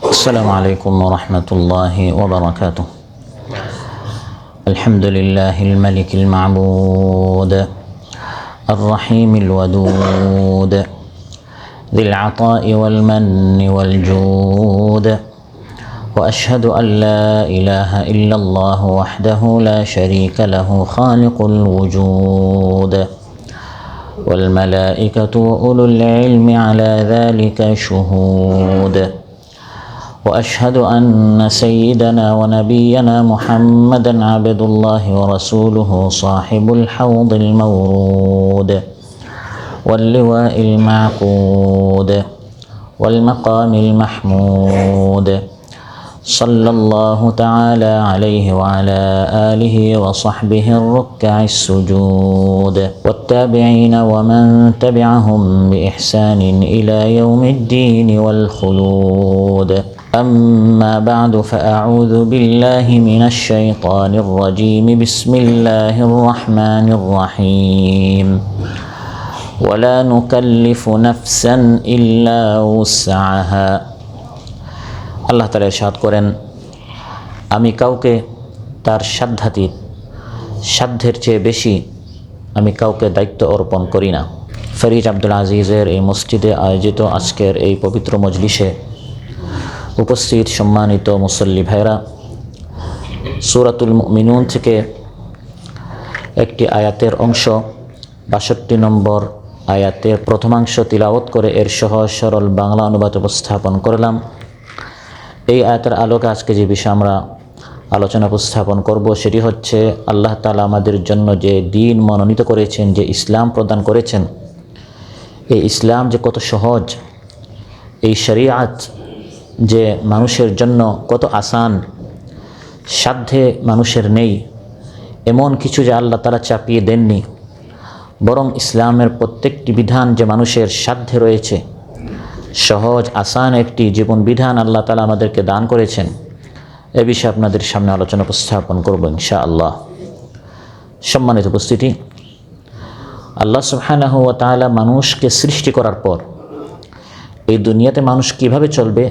السلام عليكم ورحمة الله وبركاته. الحمد لله الملك المعبود الرحيم الودود ذي العطاء والمن والجود، وأشهد أن لا إله إلا الله وحده لا شريك له خالق الوجود، والملائكة وأولو العلم على ذلك شهود، وأشهد أن سيدنا ونبينا محمدًا عبد الله ورسوله صاحب الحوض المورود واللواء المعقود والمقام المحمود، صلى الله تعالى عليه وعلى آله وصحبه الركع السجود، والتابعين ومن تبعهم بإحسان إلى يوم الدين والخلود. أما بعد، فأعوذ بالله من الشيطان الرجيم. بسم الله الرحمن الرحيم. ولا نكلف نفسا إلا وسعها। আল্লাহ তাআলা ইরশাদ করেন, আমি কাউকে তার সাধ্যের চেয়ে বেশি আমি কাউকে দায়িত্ব অর্পণ করি না। ফরিদ আব্দুল আজিজের এই মসজিদে আয়োজিত আজকের এই পবিত্র মজলিসে উপস্থিত সম্মানিত মুসল্লি ভাইরা, সূরাতুল মুমিনুন থেকে একটি আয়াতের অংশ ৬২ নম্বর আয়াতের প্রথমাংশ তিলাওয়াত করে এর সহজ সরল বাংলা অনুবাদ উপস্থাপন করলাম। এই আয়াতের আলোকে আজকে যে বিষয় আমরা আলোচনা উপস্থাপন করব সেটি হচ্ছে, আল্লাহ তাআলা আমাদের জন্য যে দিন মনোনীত করেছেন, যে ইসলাম প্রদান করেছেন, এই ইসলাম যে কত সহজ, এই শরিয়াত যে মানুষের জন্য কত আসান, সাধ্যে মানুষের নেই এমন কিছু যে আল্লাহ তাআলা চাপিয়ে দেননি, বরং ইসলামের প্রত্যেকটি বিধান যে মানুষের সাধ্যে রয়েছে, সহজ আসান একটি জীবন বিধান আল্লাহ তাআলা আমাদেরকে দান করেছেন। এ বিষয়ে আপনাদের সামনে আলোচনা উপস্থাপন করব ইনশাআল্লাহ। সম্মানিত উপস্থিতি, আল্লাহ সুবহানাহু ওয়া তাআলা মানুষকে সৃষ্টি করার পর এই দুনিয়াতে মানুষ কিভাবে চলবে,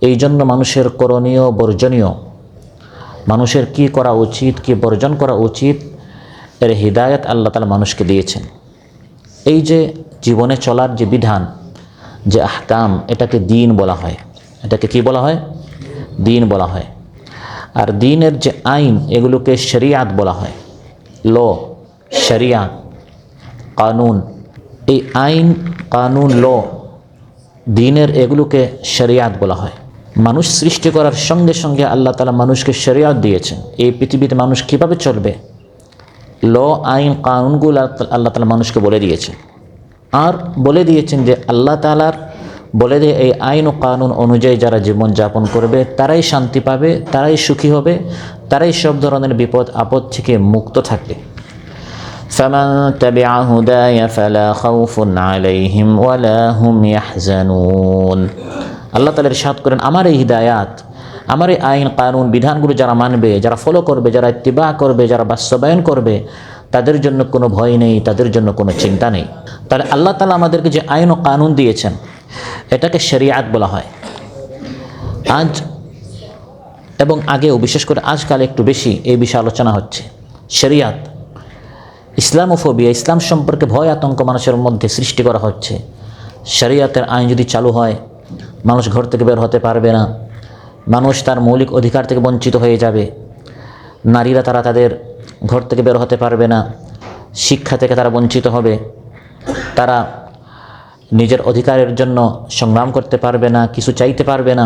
এই জন্য মানুষের করণীয় বর্জনীয়, মানুষের কি করা উচিত কি বর্জন করা উচিত, এর হিদায়াত আল্লাহ তাআলা মানুষকে দিয়েছেন। এই যে জীবনে চলার যে বিধান, যে আহকাম, এটাকে দ্বীন বলা হয়। এটাকে কি বলা হয়? দ্বীন বলা হয়। আর দ্বীনের যে আইন, এগুলোকে শরিয়াত বলা হয়। ল, শরিয়াত, কানুন, এই আইন, কানুন, ল, দ্বীনের এগুলোকে শরিয়াত বলা হয়। মানুষ সৃষ্টি করার সঙ্গে সঙ্গে আল্লাহ তাআলা মানুষকে শরিয়াত দিয়েছেন। এই পৃথিবীতে মানুষ কিভাবে চলবে, ল, আইন, কানুনগুলো আল্লাহ তাআলা মানুষকে বলে দিয়েছেন। আর বলে দিয়েছেন যে আল্লাহ তাআলার বলে দিয়ে এই আইন ও কানুন অনুযায়ী যারা জীবনযাপন করবে তারাই শান্তি পাবে, তারাই সুখী হবে, তারাই সব ধরনের বিপদ আপদ থেকে মুক্ত থাকবে। ফামান তাবিআ হুদায়া ফালা খাউফুন আলাইহিম ওয়ালা হুম ইয়াহজানুন। আল্লাহ তাআলা ইরশাদ করেন, আমার এই হিদায়াত, আমার এই আইন কানুন বিধানগুলো যারা মানবে, যারা ফলো করবে, যারা ইত্তিবা করবে, যারা বাস্তবায়ন করবে, তাদের জন্য কোনো ভয় নেই, তাদের জন্য কোনো চিন্তা নেই। তাহলে আল্লাহ তাআলা আমাদেরকে যে আইন ও কানুন দিয়েছেন, এটাকে শরিয়াত বলা হয়। আজ এবং আগেও, বিশেষ করে আজকাল একটু বেশি এই বিষয়ে আলোচনা হচ্ছে। শরিয়াত, ইসলামোফোবিয়া, ইসলাম সম্পর্কে ভয় আতঙ্ক মানুষের মধ্যে সৃষ্টি করা হচ্ছে। শরিয়াতের আইন যদি চালু হয়, মানুষ ঘর থেকে বের হতে পারবে না, মানুষ তার মৌলিক অধিকার থেকে বঞ্চিত হয়ে যাবে, নারীরা তাদের ঘর থেকে বের হতে পারবে না, শিক্ষা থেকে তারা বঞ্চিত হবে, তারা নিজের অধিকারের জন্য সংগ্রাম করতে পারবে না, কিছু চাইতে পারবে না,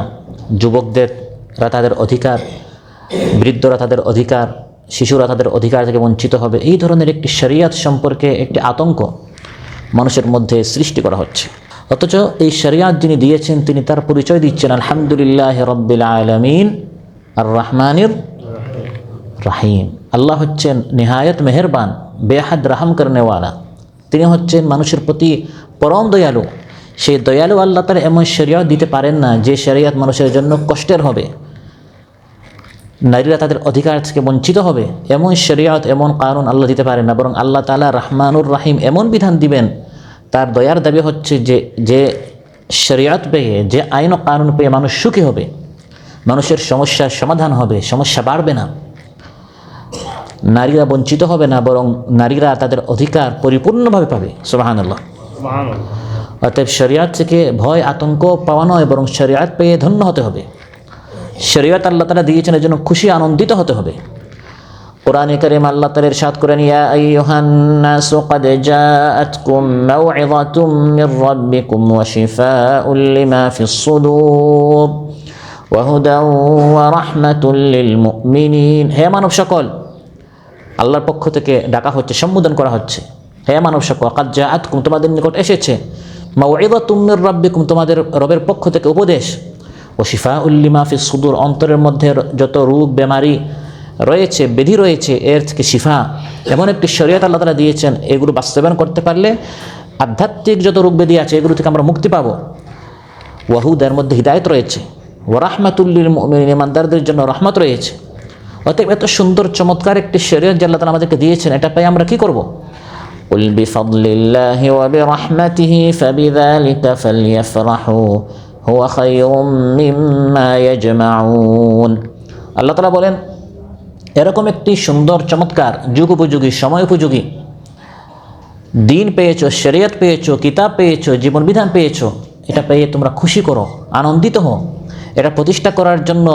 যুবকদেররা তাদের অধিকার, বৃদ্ধরা তাদের অধিকার, শিশুরা তাদের অধিকার থেকে বঞ্চিত হবে। এই ধরনের একটি শরিয়াত সম্পর্কে একটি আতঙ্ক মানুষের মধ্যে সৃষ্টি করা হচ্ছে। অথচ এই শরিয়াত যিনি দিয়েছেন, তিনি তার পরিচয় দিচ্ছেন আলহামদুলিল্লাহি রাব্বিল আলামিন আর রহমানির রহিম। আল্লাহ হচ্ছেন নেহায়েত মেহেরবান, বেহাদ রহম করনেওয়ালা। তিনি হচ্ছেন মানুষের প্রতি পরম দয়ালু। সেই দয়ালু আল্লাহ তাআলা এমন শরিয়াত দিতে পারেন না যে শরিয়াত মানুষের জন্য কষ্টের হবে, নারীরা তাদের অধিকার থেকে বঞ্চিত হবে, এমন শরিয়াত, এমন কানুন আল্লাহ দিতে পারেন না। বরং আল্লাহ তাআলা রহমানুর রহিম এমন বিধান দিবেন, তার দয়ার দাবি হচ্ছে যে শরিয়াত পেয়ে, যে আইন ও কানুন পেয়ে মানুষ সুখী হবে, মানুষের সমস্যার সমাধান হবে, সমস্যা বাড়বে না, নারীরা বঞ্চিত হবে না, বরং নারীরা তাদের অধিকার পরিপূর্ণভাবে পাবে। সুবহানাল্লাহ। অতএব শরিয়াত থেকে ভয় আতঙ্ক পাওয়া নয়, বরং শরিয়াত পেয়ে ধন্য হতে হবে। শরিয়াত আল্লাহ তাআলা দিয়েছেন, এর জন্য খুশি আনন্দিত হতে হবে। কোরআনে কারীম আল্লাহ তাআলা ইরশাদ করেন, ইয়া আইয়ুহান নাসু ক্বাদ জাআতকুম মাউইযাতুম মির রাব্বিকুম ওয়া শিফাউল লিমা ফিস সুদূর ওয়া হুদাও ওয়া রাহমাতুল লিল মুমিনিন। হে মানব সকল, আল্লাহর পক্ষ থেকে ডাকা হচ্ছে, সম্বোধন করা হচ্ছে। হে মানব সকল, ক্বাদ জাআতকুম, তোমাদের নিকট এসেছে, মাউইযাতুম মির রাব্বিকুম, তোমাদের রবের পক্ষ থেকে উপদেশ, ওয়া শিফাউল লিমা ফিস সুদূর, অন্তরের মধ্যে যত রোগ বেমারি রয়েছে, ব্যাধি রয়েছে, এর থেকে শিফা। এমন একটি শরীয়ত আল্লাহ তাআলা দিয়েছেন, এগুলো বাস্তবায়ন করতে পারলে আধ্যাত্মিক যত রোগ ব্যাধি আছে এগুলো থেকে আমরা মুক্তি পাবো। ওয়াহুদ, এর মধ্যে হিদায়ত রয়েছে, ওয়া রাহমাতুল লিল মুমিনিন, ইমানদারদের জন্য রহমত রয়েছে। অতএব এত সুন্দর চমৎকার একটি শরীয়ত যে আল্লাহ তাআলা আমাদেরকে দিয়েছেন, এটা পেয়ে আমরা কি করব? কুল বিফাদলিল্লাহি ওয়া বিরাহমাতিহি ফাবিযালিকা ফালইফরাহু হুয়া খায়রুম মিম্মা ইয়াজমাউন। আল্লাহ তাআলা বলেন, এরকম একটি সুন্দর চমৎকার যুগ উপযোগী, সময় উপযোগী দিন পেয়েছো, শরীয়ত পেয়েছো, কিতাব পেয়েছো, জীবন বিধান পেয়েছো, এটা পেয়ে তোমরা খুশি করো, আনন্দিত হও। এটা প্রতিষ্ঠা করার জন্য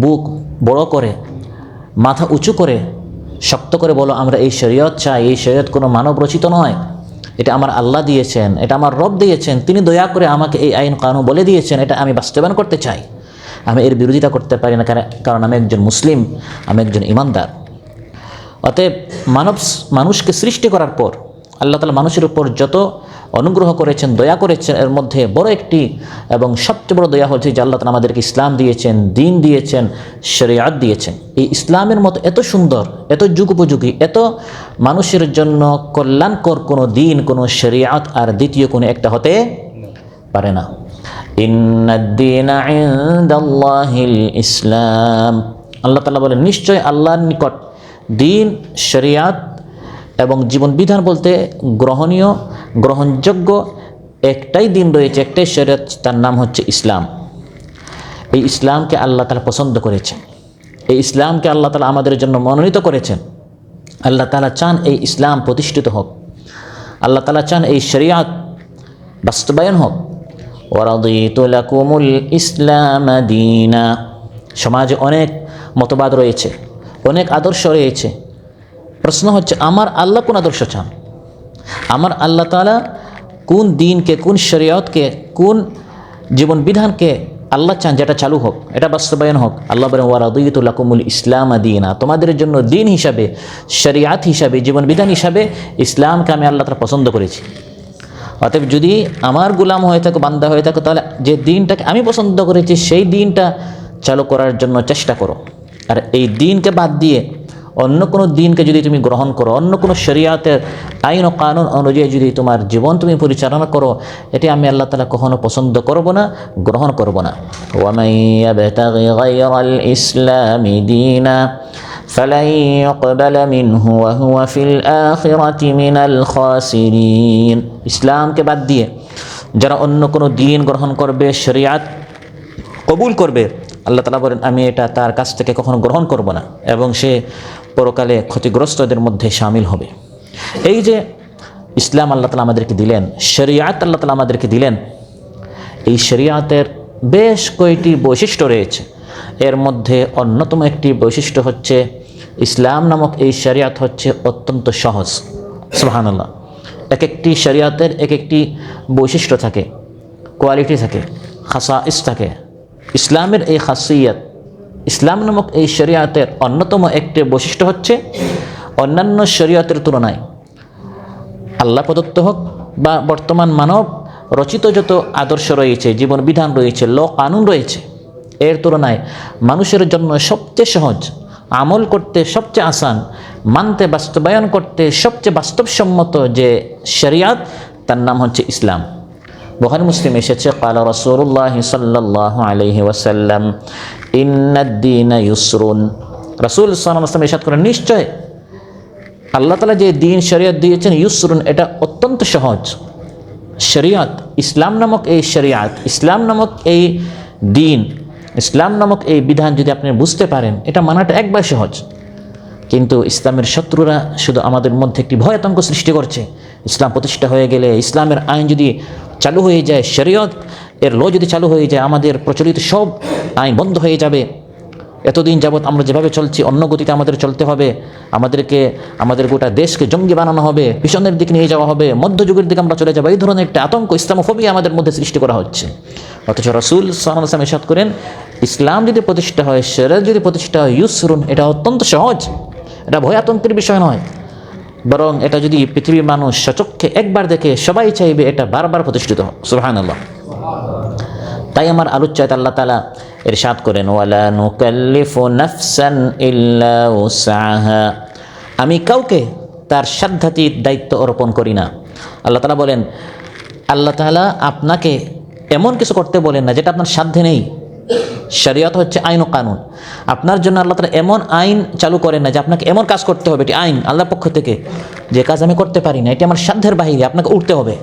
বুক বড় করে, মাথা উঁচু করে, শক্ত করে বলো, আমরা এই শরীয়ত চাই। এই শরীয়ত কোনো মানব রচিত নয়, এটা আমার আল্লাহ দিয়েছেন, এটা আমার রব দিয়েছেন, তিনি দয়া করে আমাকে এই আইন কানুন বলে দিয়েছেন, এটা আমি বাস্তবায়ন করতে চাই। আমি এর বিরোধিতা করতে পারি না, কারণ আমি একজন মুসলিম, আমি একজন ইমানদার। অতএব মানুষকে সৃষ্টি করার পর আল্লাহ তাআলা মানুষের উপর যত অনুগ্রহ করেছেন, দয়া করেছেন, এর মধ্যে বড় একটি এবং সবচেয়ে বড় দয়া হচ্ছে যে আল্লাহ তাআলা আমাদেরকে ইসলাম দিয়েছেন, দিন দিয়েছেন, শরিয়াত দিয়েছেন। এই ইসলামের মতো এত সুন্দর, এত যুগ উপযোগী, এত মানুষের জন্য কল্যাণকর কোনো দিন, কোনো শরিয়াত আর দ্বিতীয় কোনো একটা হতে পারে না। ইন্নাদ-দীনা ইনদাল্লাহিল ইসলাম। আল্লাহ তাআলা বলেন, নিশ্চয় আল্লাহর নিকট দিন, শরিয়াত এবং জীবন বিধান বলতে গ্রহণীয়, গ্রহণযোগ্য একটাই দিন রয়েছে, একটাই শরিয়ত, তার নাম হচ্ছে ইসলাম। এই ইসলামকে আল্লাহ তাআলা পছন্দ করেছেন, এই ইসলামকে আল্লাহ তাআলা আমাদের জন্য মনোনীত করেছেন। আল্লাহ তাআলা চান এই ইসলাম প্রতিষ্ঠিত হোক, আল্লাহ তাআলা চান এই শরিয়াত বাস্তবায়ন হোক। ওয়ারাদিতু লাকুমুল ইসলাম দীনা। সমাজে অনেক মতবাদ রয়েছে, অনেক আদর্শ রয়েছে। প্রশ্ন হচ্ছে, আমার আল্লাহ কোন আদর্শ চান? আমার আল্লাহ তাআলা কোন দিনকে, কোন শরিয়তকে, কোন জীবন বিধানকে আল্লাহ চান যেটা চালু হোক, এটা বাস্তবায়ন হোক? আল্লাহ বলেন, ওয়ারাদিতু লাকুমুল ইসলাম দীনা, তোমাদের জন্য দিন হিসাবে, শরিয়াত হিসাবে, জীবন বিধান হিসাবে ইসলামকে আমি আল্লাহ তাআলা পছন্দ করেছি। অতএব যদি আমার গোলাম হয়ে থাকো, বান্দা হয়ে থাকো, তাহলে যে দিনটাকে আমি পছন্দ করেছি সেই দিনটা চালু করার জন্য চেষ্টা করো। আর এই দিনকে বাদ দিয়ে অন্য কোনো দিনকে যদি তুমি গ্রহণ করো, অন্য কোনো শরিয়াতের আইন ও কানুন অনুযায়ী যদি তোমার জীবন তুমি পরিচালনা করো, এটি আমি আল্লাহ তাআলা কখনো পছন্দ করব না, গ্রহণ করব না। ওয়ামান ইয়াবতাগি গায়রাল ইসলামি দীনা ফালান ইউকবালা মিনহু ওয়া হুয়া ফিল আখিরাতি মিনাল খাসিরিন। ইসলামকে বাদ দিয়ে যারা অন্য কোনো দিন গ্রহণ করবে, শরিয়াত কবুল করবে, আল্লাহ তাআলা বলেন, আমি এটা তার কাছ থেকে কখনো গ্রহণ করব না, এবং সে পরকালে ক্ষতিগ্রস্তদের মধ্যে শামিল হবে। এই যে ইসলাম আল্লাহ তাআলা আমাদেরকে দিলেন, শরিয়াত আল্লাহ তাআলা আমাদেরকে দিলেন, এই শরিয়াতের বেশ কয়েকটি বৈশিষ্ট্য রয়েছে। এর মধ্যে অন্যতম একটি বৈশিষ্ট্য হচ্ছে, ইসলাম নামক এই শরিয়াত হচ্ছে অত্যন্ত সহজ। সুবহানাল্লাহ। এক একটি শরিয়াতের এক একটি বৈশিষ্ট্য থাকে, কোয়ালিটি থাকে, খাসাইস থাকে। ইসলামের এই খাসিয়ত, ইসলাম নামক এই শরিয়াতের অন্যতম একটি বৈশিষ্ট্য হচ্ছে, অন্যান্য শরিয়াতের তুলনায় আল্লাহ প্রদত্ত হোক বা বর্তমান মানব রচিত যত আদর্শ রয়েছে, জীবন বিধান রয়েছে, ল কানুন রয়েছে, এর তুলনায় মানুষের জন্য সবচেয়ে সহজ, আমল করতে সবচেয়ে আসান, মানতে, বাস্তবায়ন করতে সবচেয়ে বাস্তবসম্মত যে শরিয়াত, তার নাম হচ্ছে ইসলাম। বুখারী মুসলিম এসেছে, ক্বালা রাসূলুল্লাহ সাল্লাল্লাহু আলাইহি ওয়াসাল্লাম ইন্নাদ-দীনা ইউসরুন। রাসূল সাল্লাল্লাহু আলাইহি ওয়াসাল্লাম ইরশাদ করেন, নিশ্চয় আল্লাহ তাআলা যে দিন শরিয়ত দিয়েছেন, ইউসরুন, এটা অত্যন্ত সহজ। শরিয়ত, ইসলাম নামক এই শরিয়ত, ইসলাম নামক এই দিন, ইসলাম নামক এই বিধান যদি আপনি বুঝতে পারেন, এটা মানাটা একবার সহজ। কিন্তু ইসলামের শত্রুরা শুধু আমাদের মধ্যে একটি ভয় আতঙ্ক সৃষ্টি করছে। ইসলাম প্রতিষ্ঠা হয়ে গেলে, ইসলামের আইন যদি চালু হয়ে যায়, শরিয়ত এর ল যদি চালু হয়ে যায়, আমাদের প্রচলিত সব আইন বন্ধ হয়ে যাবে। এতদিন যাবৎ আমরা যেভাবে চলছি অন্য গতিতে আমাদের চলতে হবে, আমাদের গোটা দেশকে জঙ্গি বানানো হবে, পিছনের দিকে নিয়ে যাওয়া হবে, মধ্যযুগের দিকে আমরা চলে যাবো, এই ধরনের একটা আতঙ্ক, ইসলামোফোবিয়া আমাদের মধ্যে সৃষ্টি করা হচ্ছে। অথচ রাসূল সাল্লাল্লাহু আলাইহি ওয়াসাল্লাম ইরশাদ করেন, ইসলাম যদি প্রতিষ্ঠা হয়, শরিয়ত যদি প্রতিষ্ঠা হয়, ইউসরুন, এটা অত্যন্ত সহজ, এটা ভয় আতঙ্কের বিষয় নয়। বরং এটা যদি পৃথিবীর মানুষ সচক্ষে একবার দেখে, সবাই চাইবে এটা বারবার প্রতিষ্ঠিত হোক। সুবহানাল্লাহ। তাই আমার আলোচ্যায় আল্লাহ তাআলা ইরশাদ করেন, ওয়ালা নুকাল্লিফু নাফসান ইল্লা উসআহা, আমি কাউকে তার সাধ্যাতীত দায়িত্ব অর্পণ করি না। আল্লাহ তাআলা বলেন, আল্লাহ তাআলা আপনাকে এমন কিছু করতে বলেন না যেটা আপনার সাধ্যে নেই। শরিয়ত হচ্ছে আইন ও কানুন। আপনার জন্য আল্লাহ তাআলা এমন আইন চালু করেন না যে আপনাকে এমন কাজ করতে হবে, এটি আইন আল্লাহর পক্ষ থেকে, যে কাজ আমি করতে পারি না, এটি আমার সাধ্যের বাহিরে, আপনাকে উঠতে হবে,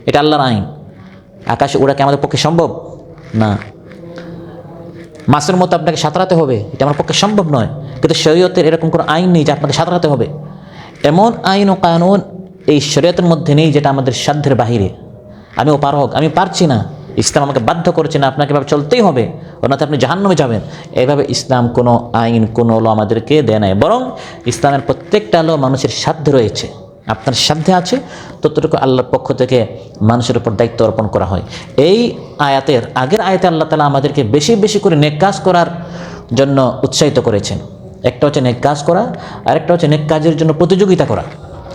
এটা আল্লাহর আইন। আকাশে ওড়া কি আমাদের পক্ষে সম্ভব? না। মাছের মতো আপনাকে সাঁতরাতে হবে, এটা আমার পক্ষে সম্ভব নয়। কিন্তু শরীয়তের এরকম কোনো আইন নেই যে আপনাকে সাঁতরাতে হবে। এমন আইন ও কানুন এই শরীয়তের মধ্যে নেই যেটা আমাদের সাধ্যের বাহিরে। আমি অপারগ, আমি পারছি না, ইসলাম আমাকে বাধ্য করছে না, আপনাকে এভাবে চলতেই হবে, অন্যথা আপনি জাহান্নামে যাবেন। এইভাবে ইসলাম কোনো আইন, কোনো ল আমাদেরকে দেয় নাই। বরং ইসলামের প্রত্যেকটা ল মানুষের সাধ্যে রয়েছে। আপনার সাধ্যে আছে ততটুকু আল্লাহর পক্ষ থেকে মানুষের উপর দায়িত্ব অর্পণ করা হয়। এই আয়াতের আগের আয়াতে আল্লাহ তাআলা আমাদেরকে বেশি বেশি করে নেক কাজ করার জন্য উৎসাহিত করেছেন। একটা হচ্ছে নেক কাজ করা, আরেকটা হচ্ছে নেক কাজের জন্য প্রতিযোগিতা করা।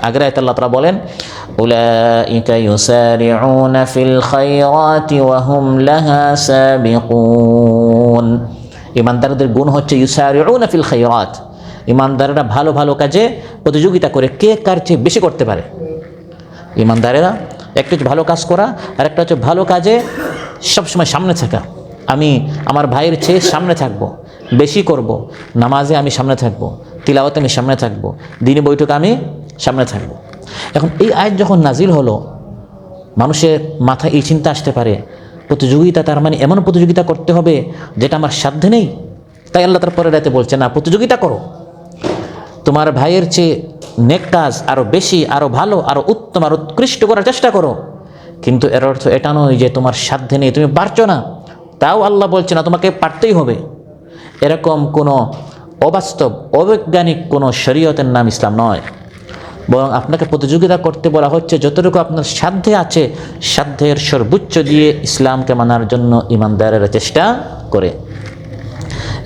আগের আয়াতে আল্লাহ তাআলা বলেন, উলাইকা ইউসারিউনা ফিল খায়রাতি ওয়া হুম লাহা সাবিকুন। ঈমানদারদের গুণ হচ্ছে ইউসারিউনা ফিল খায়রাত, ঈমানদারেরা ভালো ভালো কাজে প্রতিযোগিতা করে, কে কার চেয়ে বেশি করতে পারে। ঈমানদারেরা একটা হচ্ছে ভালো কাজ করা, আর একটা হচ্ছে ভালো কাজে সবসময় সামনে থাকা। আমি আমার ভাইয়ের চেয়ে সামনে থাকব, বেশি করব, নামাজে আমি সামনে থাকব, তিলাওয়াতে আমি সামনে থাকব, দিনী বৈঠকে আমি সামনে থাকব। এখন এই আয়াত যখন নাজিল হলো, মানুষের মাথায় এই চিন্তা আসতে পারে, প্রতিযোগিতা তার মানে এমন প্রতিযোগিতা করতে হবে যেটা আমার সাধ্যে নেই। তাই আল্লাহ তার পরের আয়াতে বলছে, না, প্রতিযোগিতা করো, তোমার ভাইয়ের চেয়ে নেক কাজ আরও বেশি, আরও ভালো, আরও উত্তম, আরও উৎকৃষ্ট করার চেষ্টা করো। কিন্তু এর অর্থ এটা নয় যে তোমার সাধ্যে নেই, তুমি পারছো না। তাও আল্লাহ বলছে না, তোমাকে পারতেই হবে। এরকম কোনো অবাস্তব, অবৈজ্ঞানিক কোনো শরীয়তের নাম ইসলাম নয়। বরং আপনাকে প্রতিযোগিতা করতে বলা হচ্ছে যতটুকু আপনার সাধ্যে আছে, সাধ্যের সর্বোচ্চ দিয়ে ইসলামকে মানার জন্য ঈমানদারেরা চেষ্টা করে।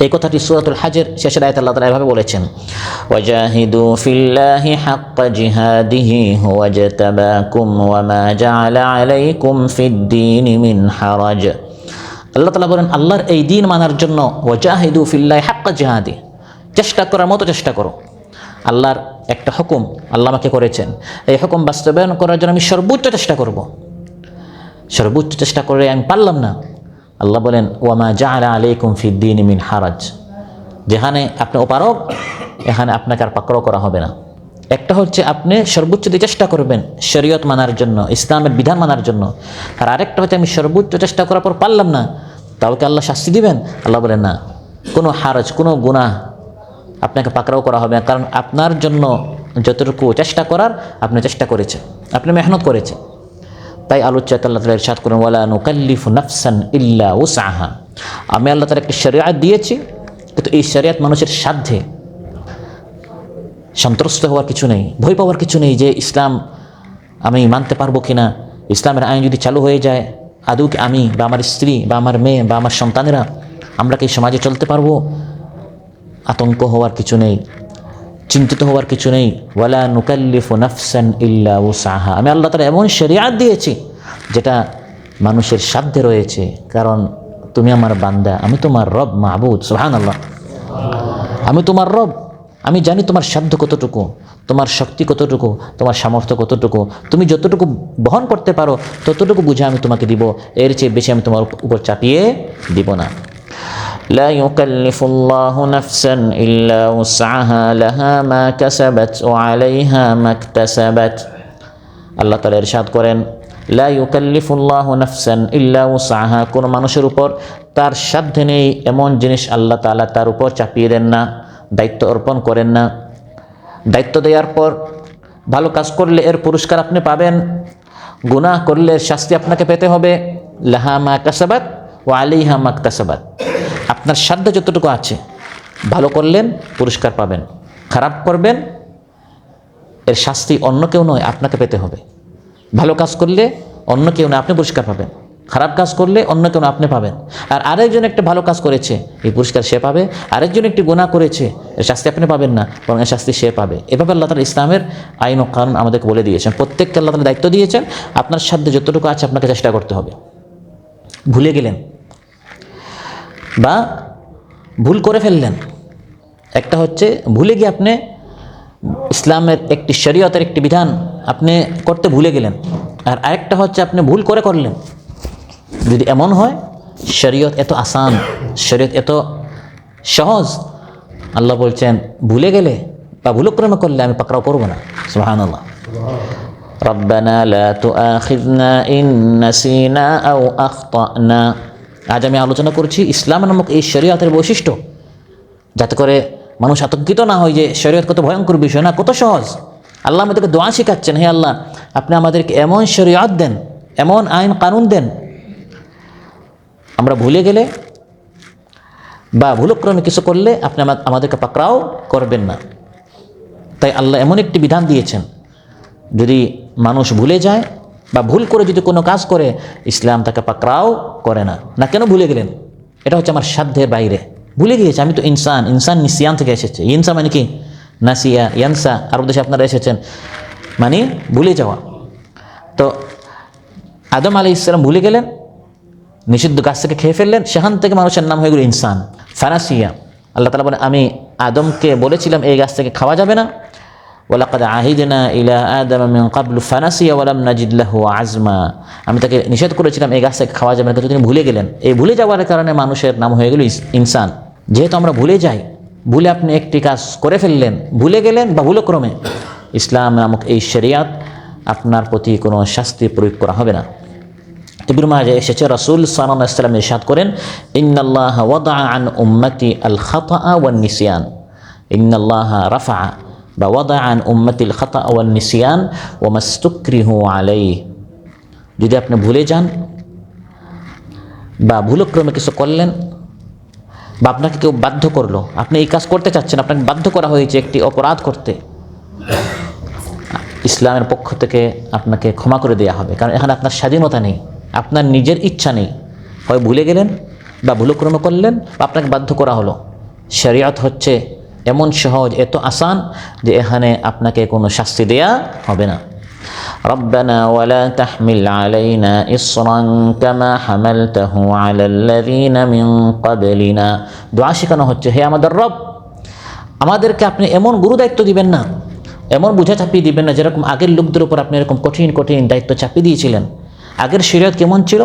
এই কথাটি সূরাতুল হজের শেষের আয়াতে আল্লাহ তাআলা এভাবে বলেছেন, ওয়াজাহিদু ফিল্লাহি হাক্কা জিহাদিহি হুয়া জাতাবাকুম ওয়া মা জাআলা আলাইকুম ফিদ-দীনি মিন হারাজ। আল্লাহ তাআলা বলেন, আল্লাহর এই দিন মানার জন্য ওয়াজাহিদু ফিল্লাহি হাক্কা জিহাদি, চেষ্টা করার মতো চেষ্টা করো। আল্লাহর একটা হুকুম আল্লাহ আমাকে করেছেন, এই হুকুম বাস্তবায়ন করার জন্য আমি সর্বোচ্চ চেষ্টা করব। সর্বোচ্চ চেষ্টা করে আমি পারলাম না, আল্লাহ বলেন, ওয়ামা জাআলা আলাইকুম ফিদ-দীনি মিন হারাজ, যেখানে আপনি অপারগ এখানে আপনাকে আর পাকড়াও করা হবে না। একটা হচ্ছে আপনি সর্বোচ্চ দিয়ে চেষ্টা করবেন শরীয়ত মানার জন্য, ইসলামের বিধান মানার জন্য, আর আরেকটা হচ্ছে আমি সর্বোচ্চ চেষ্টা করার পর পারলাম না, তাও কি আল্লাহ শাস্তি দিবেন? আল্লাহ বলেন, না, কোনো হারাজ, কোনো গুনাহ আপনাকে পাকড়াও করা হবে না, কারণ আপনার জন্য যতটুকু চেষ্টা করার আপনি চেষ্টা করেছেন, আপনি মেহনত করেছেন। তাই আলোচ্যাত আল্লাহ তাআলা ইরশাদ করেন, ওয়ালা নুকাল্লিফু নাফসান ইল্লা উসআহা, আমি আল্লাহ তাআলা একটা শরীয়ত দিয়েছি, কিন্তু এই শরীয়ত মানুষের সাধ্যে। সন্ত্রস্ত হওয়ার কিছু নেই, ভয় পাওয়ার কিছু নেই যে ইসলাম আমি মানতে পারবো কিনা, ইসলামের আইন যদি চালু হয়ে যায়, আদৌ কি আমি বা আমার স্ত্রী বা আমার মেয়ে বা আমার সন্তানেরা আমরা কি সমাজে চলতে পারবো? আতঙ্ক হওয়ার কিছু নেই, চিন্তিত হওয়ার কিছু নেই। ওয়ালা নুকাল্লিফু নাফসান ইল্লা উসআহা, আমি আল্লাহ তাআলা এমন শরীয়ত দিয়েছি যেটা মানুষের সাধ্যে রয়েছে, কারণ তুমি আমার বান্দা, আমি তোমার রব, মাবুদ। সুবহানাল্লাহ, আমি তোমার রব, আমি জানি তোমার সাধ্য কতটুকু, তোমার শক্তি কতটুকু, তোমার সামর্থ্য কতটুকু, তুমি যতটুকু বহন করতে পারো ততটুকু বুঝে আমি তোমাকে দিব, এর চেয়ে বেশি আমি তোমার উপর চাপিয়ে দিব না। لا يكلف الله نفسا إلا وسعها لها ما كسبت وعليها ما اكتسبت। আল্লাহ তাআলা ইরশাদ করেন, লা ইউকাল্লিফুল্লাহু নাফসান ইল্লা উসআহা, কোনো মানুষের উপর তার সাধ্যে নেই এমন জিনিস আল্লাহ তাআলা তার উপর চাপিয়ে দেন না, দায়িত্ব অর্পণ করেন না। দায়িত্ব দেওয়ার পর ভালো কাজ করলে এর পুরস্কার আপনি পাবেন, গুনাহ করলে এর শাস্তি আপনাকে পেতে হবে। লাহা মা কাসাবাত ওয়া আলাইহা মা ইকতাসাবাত, আপনার সাধ্য যতটুকু আছে, ভালো করলেন পুরস্কার পাবেন, খারাপ করবেন এর শাস্তি অন্য কেউ নয়, আপনাকে পেতে হবে। ভালো কাজ করলে অন্য কেউ না, আপনি পুরস্কার পাবেন, খারাপ কাজ করলে অন্য কেউ না, আপনি পাবেন। আর আরেকজন একটা ভালো কাজ করেছে, এই পুরস্কার সে পাবে। আরেকজন একটি গুনাহ করেছে, এর শাস্তি আপনি পাবেন না, বরং এর শাস্তি সে পাবে। এভাবে আল্লাহ তাআলা ইসলামের আইন ও কানুন আমাদেরকে বলে দিয়েছেন। প্রত্যেককে আল্লাহ তাআলা দায়িত্ব দিয়েছেন, আপনার সাধ্যে যতটুকু আছে আপনাকে চেষ্টা করতে হবে। ভুলে গেলেন বা ভুল করে ফেললেন, একটা হচ্ছে ভুলে গিয়ে আপনি ইসলামের একটি শরীয়তের একটি বিধান আপনি করতে ভুলে গেলেন, আর আরেকটা হচ্ছে আপনি ভুল করে করলেন। যদি এমন হয় শরীয়ত এত আসান, শরীয়ত এত সহজ, আল্লাহ বলছেন ভুলে গেলে বা ভুলক্রমে করলে আমি পাকড়াও করব না। সুবহানাল্লাহ। রব্বানা লা তুআখিযনা ইন নাসিনা আও আখতানা। আজ আমি আলোচনা করছি ইসলাম নামক এই শরীয়তের বৈশিষ্ট্য, যাতে করে মানুষ আতঙ্কিত না হয় যে শরীয়ত কত ভয়ঙ্কর বিষয়, না কত সহজ। আল্লাহ আমাদেরকে দোয়া শেখাচ্ছেন, হে আল্লাহ আপনি আমাদেরকে এমন শরীয়ত দেন, এমন আইন কানুন দেন, আমরা ভুলে গেলে বা ভুলক্রমে কিছু করলে আপনি আমাদেরকে পাকড়াও করবেন না। তাই আল্লাহ এমন একটি বিধান দিয়েছেন, যদি মানুষ ভুলে যায় বা ভুল করে যদি কোনো কাজ করে, ইসলাম তাকে পাকড়াও করে না। না কেন ভুলে গেলেন? এটা হচ্ছে আমার সাধ্যের বাইরে, ভুলে গিয়েছে, আমি তো ইনসান। ইনসান নিসিয়ান থেকে এসেছে। ইনসা মানে কি? নাসিয়া, ইয়ানসা, আরব দেশে আপনারা এসেছেন মানে ভুলে যাওয়া। তো আদম আলাইহিস সালাম ভুলে গেলেন, নিষিদ্ধ গাছ থেকে খেয়ে ফেললেন, সেখান থেকে মানুষের নাম হয়ে গেল ইনসান, ফানাসিয়া। আল্লাহ তাআলা বলেন আমি আদমকে বলেছিলাম এই গাছ থেকে খাওয়া যাবে না, ওয়ালাকাদ আহিদনা ইলা আদাম মিন ক্বাবলু ফানাসিয়া ওয়া লাম নাজিদ লাহু আজমা। আমি তাকে নিষেধ করেছিলাম এই গাছ থেকে খাওয়া যাবে না, কিন্তু তিনি ভুলে গেলেন। এই ভুলে যাওয়ার কারণে মানুষের নাম হয়ে গেল ইনসান। যেহেতু আমরা ভুলে যাই, ভুলে আপনি একটি কাজ করে ফেললেন, ভুলে গেলেন বা ভুলক্রমে, ইসলাম নামক এই শরিয়াত আপনার প্রতি কোনো শাস্তি প্রয়োগ করা হবে না। ইবনে মাজাহ এসেছে রাসূল সাল্লাল্লাহু আলাইহি ওয়াসাল্লাম ইরশাদ করেন, ইন্নাল্লাহা ওয়াদাআ আন উম্মতি আল খাতাআ ওয়ান নিসিয়ান। ইন্নাল্লাহা রাফাআ বা ওয়াদাআ আন উম্মতি আল খাতাআ ওয়ান নিসিয়ান ওয়া মাস্তুকরিহু আলাইহি। যদি আপনি ভুলে যান বা ভুলক্রমে কিছু করলেন বা আপনাকে কেউ বাধ্য করলো, আপনি এই কাজ করতে চাচ্ছেন, আপনাকে বাধ্য করা হয়েছে একটি অপরাধ করতে, ইসলামের পক্ষ থেকে আপনাকে ক্ষমা করে দেওয়া হবে। কারণ এখানে আপনার স্বাধীনতা নেই, আপনার নিজের ইচ্ছা নেই, হয় ভুলে গেলেন বা ভুলক্রমে করলেন বা আপনাকে বাধ্য করা হলো। শরিয়ত হচ্ছে এমন সহজ, এত আসান যে এখানে আপনাকে কোনো শাস্তি দেয়া হবে না। রব্বানা ওয়ালা তাহমিল আলাইনা ইসরান কামা হামালতাহু আলাল্লাযীনা মিন ক্বাবলিনা। দোয়া শেখানো হচ্ছে, হে আমাদের রব, আমাদেরকে আপনি এমন গুরু দায়িত্ব দিবেন না, এমন বোঝা চাপিয়ে দিবেন না, যেরকম আগের লোকদের উপর আপনি এরকম কঠিন কঠিন দায়িত্ব চাপিয়ে দিয়েছিলেন। আগের শরিয়ত কেমন ছিল?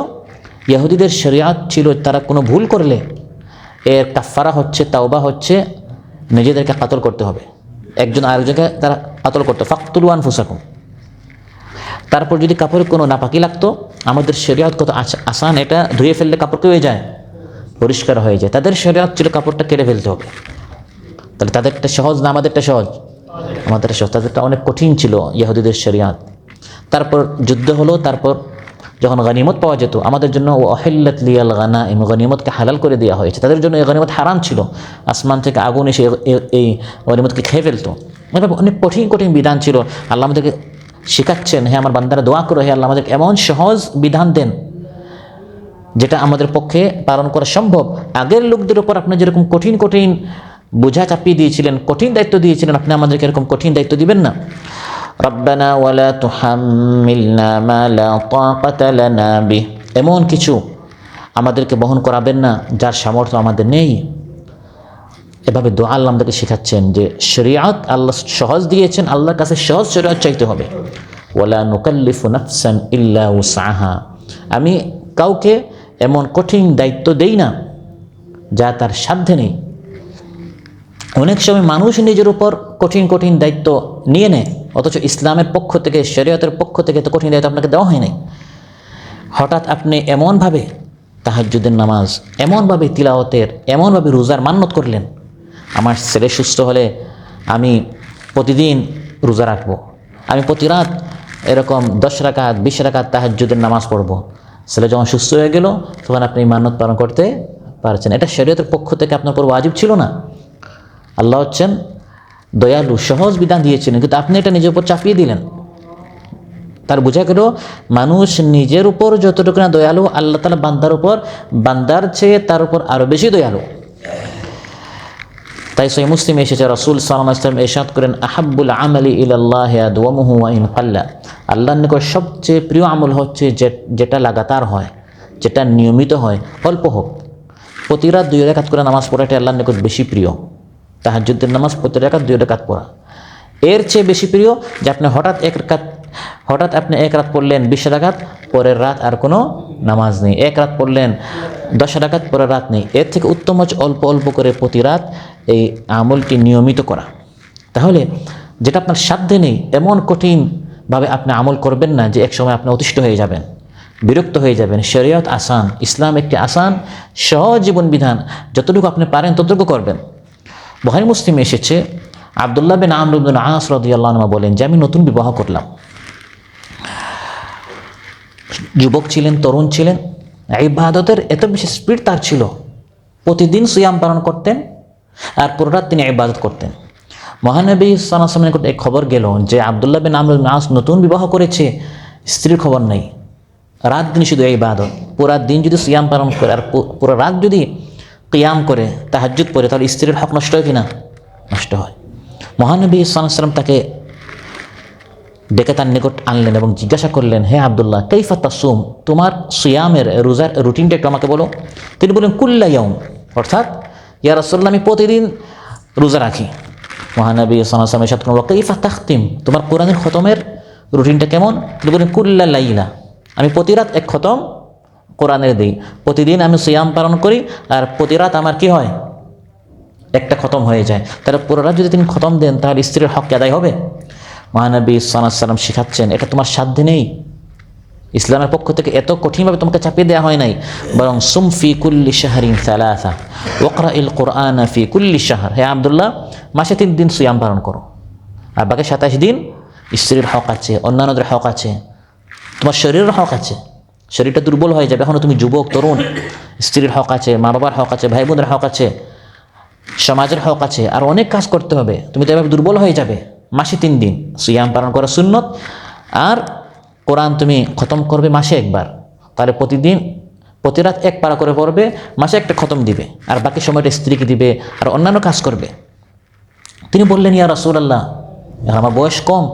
ইহুদিদের শরিয়ত ছিল তারা কোনো ভুল করলে এর কাফারা হচ্ছে, তাওবা হচ্ছে, নিজেদেরকে কাতল করতে হবে, একজন আরেকজনকে তারা কাতল করতো, ফাকতুলু আনফুসাকুম। তারপর যদি কাপড়ে কোনো নাপাকি লাগতো, আমাদের শরিয়ত কত আসান, এটা ধুয়ে ফেললে কাপড় হয়ে যায়, পরিষ্কার হয়ে যায়। তাদের শরিয়ত ছিল কাপড়টা কেটে ফেলতে হবে। তাহলে তাদেরটা সহজ না আমাদেরটা সহজ? আমাদের সহজ। তাদেরটা অনেক কঠিন ছিল ইহুদিদের শরিয়ত। তারপর যুদ্ধ হলো, তারপর যখন গনিমত পাওয়া যেত, আমাদের জন্য ওয়াহিল্লাত লিয়াল গানাইম, গনিমতকে হালাল করে দেওয়া হয়েছে। তাদের জন্য এই গনিমত হারাম ছিল, আসমান থেকে আগুন এসে এই গনিমতকে খেয়ে ফেলতো। এভাবে অনেক কঠিন কঠিন বিধান ছিল। আল্লাহ আমাদেরকে শেখাচ্ছেন, হে আমার বান্দারা দোয়া করো, হে আল্লাহ আমাদেরকে এমন সহজ বিধান দেন যেটা আমাদের পক্ষে পালন করা সম্ভব। আগের লোকদের উপর আপনি যেরকম কঠিন কঠিন বোঝা চাপিয়ে দিয়েছিলেন, কঠিন দায়িত্ব দিয়েছিলেন, আপনি আমাদেরকে এরকম কঠিন দায়িত্ব দিবেন না। রব্বানা ওয়ালা তুহাম্মিলনা মা লা তাকাতা লানা বিহ। এমন কিছু আমাদেরকে বহন করাবেন না যার সামর্থ্য আমাদের নেই। এভাবে দোয়া আল্লাহ আমাদেরকে শেখাচ্ছেন যে শরিয়ত আল্লাহ সহজ দিয়েছেন, আল্লাহর কাছে সহজ শরিয়ত চাইতে হবে। ওয়ালা নুকাল্লিফু নাফসান ইল্লা উসআহা। আমি কাউকে এমন কঠিন দায়িত্ব দেই না যা তার সাধ্যে নেই। অনেক সময় মানুষ নিজের উপর কঠিন কঠিন দায়িত্ব নিয়ে নেয়, অথচ ইসলামের পক্ষ থেকে, শরিয়তের পক্ষ থেকে তো কঠিন দায়িত্ব আপনাকে দেওয়া হয় নাই। হঠাৎ আপনি এমনভাবে তাহাজ্জুদের নামাজ, এমনভাবে তিলাওয়াতের, এমনভাবে রোজার মান্যত করলেন, আমার ছেলে সুস্থ হলে আমি প্রতিদিন রোজা রাখবো, আমি প্রতি রাত এরকম 10 রাকাত 20 রাকাত তাহাজ্জুদের নামাজ পড়ব। ছেলে যখন সুস্থ হয়ে গেল তখন আপনি মান্যত পালন করতে পারছেন। এটা শরীয়তের পক্ষ থেকে আপনার উপর ওয়াজিব ছিল না। আল্লাহ হচ্ছেন দয়ালু, সহজ বিধান দিয়েছিলেন, কিন্তু আপনি এটা নিজের উপর চাপিয়ে দিলেন। তার বোঝা গেল মানুষ নিজের উপর যতটুকু না দয়ালু, আল্লাহ তাআলা বান্দার উপর, বান্দার চেয়ে তার উপর আরও বেশি দয়ালু। তাই সহিহ মুসলিমে এসেছে, রাসূল সাল্লাল্লাহু আলাইহি ওয়াসাল্লাম ইরশাদ করেন, আহাব্বুল আমালি ইলাল্লাহি আদওয়ামুহু ওয়া ইন কাল্লা। আল্লাহর নিকট সবচেয়ে প্রিয় আমল হচ্ছে যেটা লাগাতার হয়, যেটা নিয়মিত হয়, অল্প হোক। প্রতি রাত 2 রাকাত করে নামাজ পড়াটা আল্লাহর নিকট বেশি প্রিয়। তাহাজ্জুদের নামাজ প্রতি রাকাত 2 রাকাত পড়া এর চেয়ে বেশি প্রিয় যে আপনি হঠাৎ আপনি 1 রাত পড়লেন 20 রাকাত, পরের রাত আর কোনো নামাজ নেই। 1 রাত পড়লেন 10 রাকাত, পরের রাত নেই। এর থেকে উত্তম হচ্ছে অল্প অল্প করে প্রতি রাত এই আমলটি নিয়মিত করা। তাহলে যেটা আপনার সাধ্যে নেই এমন কঠিনভাবে আপনি আমল করবেন না যে এক সময় আপনি অতিষ্ঠ হয়ে যাবেন, বিরক্ত হয়ে যাবেন। শরীয়ত আসান, ইসলাম একটি আসান সহজ জীবন বিধান। যতটুকু আপনি পারেন ততটুকু করবেন। বুখারী মুসলিমে এসেছে, আব্দুল্লাহ বিন আমর ইবনে আস রাদিয়াল্লাহু আনহু বলেন যে আমি নতুন বিবাহ করলাম, যুবক ছিলেন, তরুণ ছিলেন, ইবাদতের এত বেশি স্পিড তার ছিল, প্রতিদিন সিয়াম পালন করতেন আর পুরো রাত তিনি ইবাদত করতেন। মহানবী সাল্লাল্লাহু আলাইহি ওয়াসাল্লামের নিকট এক খবর গেল যে আব্দুল্লাহ বিন আমর ইবনে আস নতুন বিবাহ করেছে, স্ত্রীর খবর নেই, রাত দিন শুধু ইবাদত। পুরা দিন যদি সিয়াম পালন করে আর পুরো রাত যদি কিয়াম করে, তাহাজ্জুদ পড়ে, তাহলে স্ত্রীর হক নষ্ট হয় কিনা? নষ্ট হয়। মহানবী সাল্লাল্লাহু আলাইহি ওয়াসাল্লাম তাকে ডেকে তার নিকট আনলেন এবং জিজ্ঞাসা করলেন, হে আব্দুল্লাহ, কাইফা তাসুম, তোমার সিয়ামের রোজার রুটিনটা একটু আমাকে বলো। তিনি বললেন, কুল্লা ইয়াউম, অর্থাৎ ইয়া রাসূলুল্লাহ আমি প্রতিদিন রোজা রাখি। মহানবী সাল্লাল্লাহু আলাইহি ওয়াসাল্লাম ইরশাদ করলেন, কাইফা তাখতিম, তোমার কোরআনের খতমের রুটিনটা কেমন? তিনি বললেন, কুল্লা লাইলা, আমি প্রতি রাত 1 খতম কোরআনের দিই। প্রতিদিন আমি সিয়াম পালন করি আর প্রতি রাত আমার কি হয়? একটা খতম হয়ে যায়। তাহলে পুরো রাত যদি তিনি খতম দেন তাহলে স্ত্রীর হক আদায় হবে? মহানবী সাল্লাল্লাহু আলাইহি ওয়াসাল্লাম শিখাচ্ছেন এটা তোমার সাধ্যে নেই। ইসলামের পক্ষ থেকে এত কঠিনভাবে তোমাকে চাপিয়ে দেওয়া হয় নাই, বরং সুম ফি কুল্লি শাহরিন সালাসা ওয়াকরাইল কুরআনা ফি কুল্লি শাহর। হে আব্দুল্লাহ, মাসে 3 দিন সিয়াম পালন করো, আর বাকি 27 দিন স্ত্রীর হক আছে, অন্যান্যদের হক আছে, তোমার শরীরের হক আছে। শরীরটা দুর্বল হয়ে যাবে, এখনও তুমি যুবক তরুণ, স্ত্রীর হক আছে, মা বাবার হক আছে, ভাই বোনের হক আছে, সমাজের হক আছে, আর অনেক কাজ করতে হবে। তুমি তো এভাবে দুর্বল হয়ে যাবে। মাসে 3 দিন সিয়াম পালন করা সুন্নত, আর কোরআন তুমি খতম করবে মাসে 1 বার। তাহলে প্রতিদিন প্রতি রাত 1 পারা করে পড়বে, মাসে একটা খতম দিবে, আর বাকি সময়টা স্ত্রীকে দিবে আর অন্যান্য কাজ করবে। তিনি বললেন, ইয়া রাসূলুল্লাহ, আমার বয়স কম,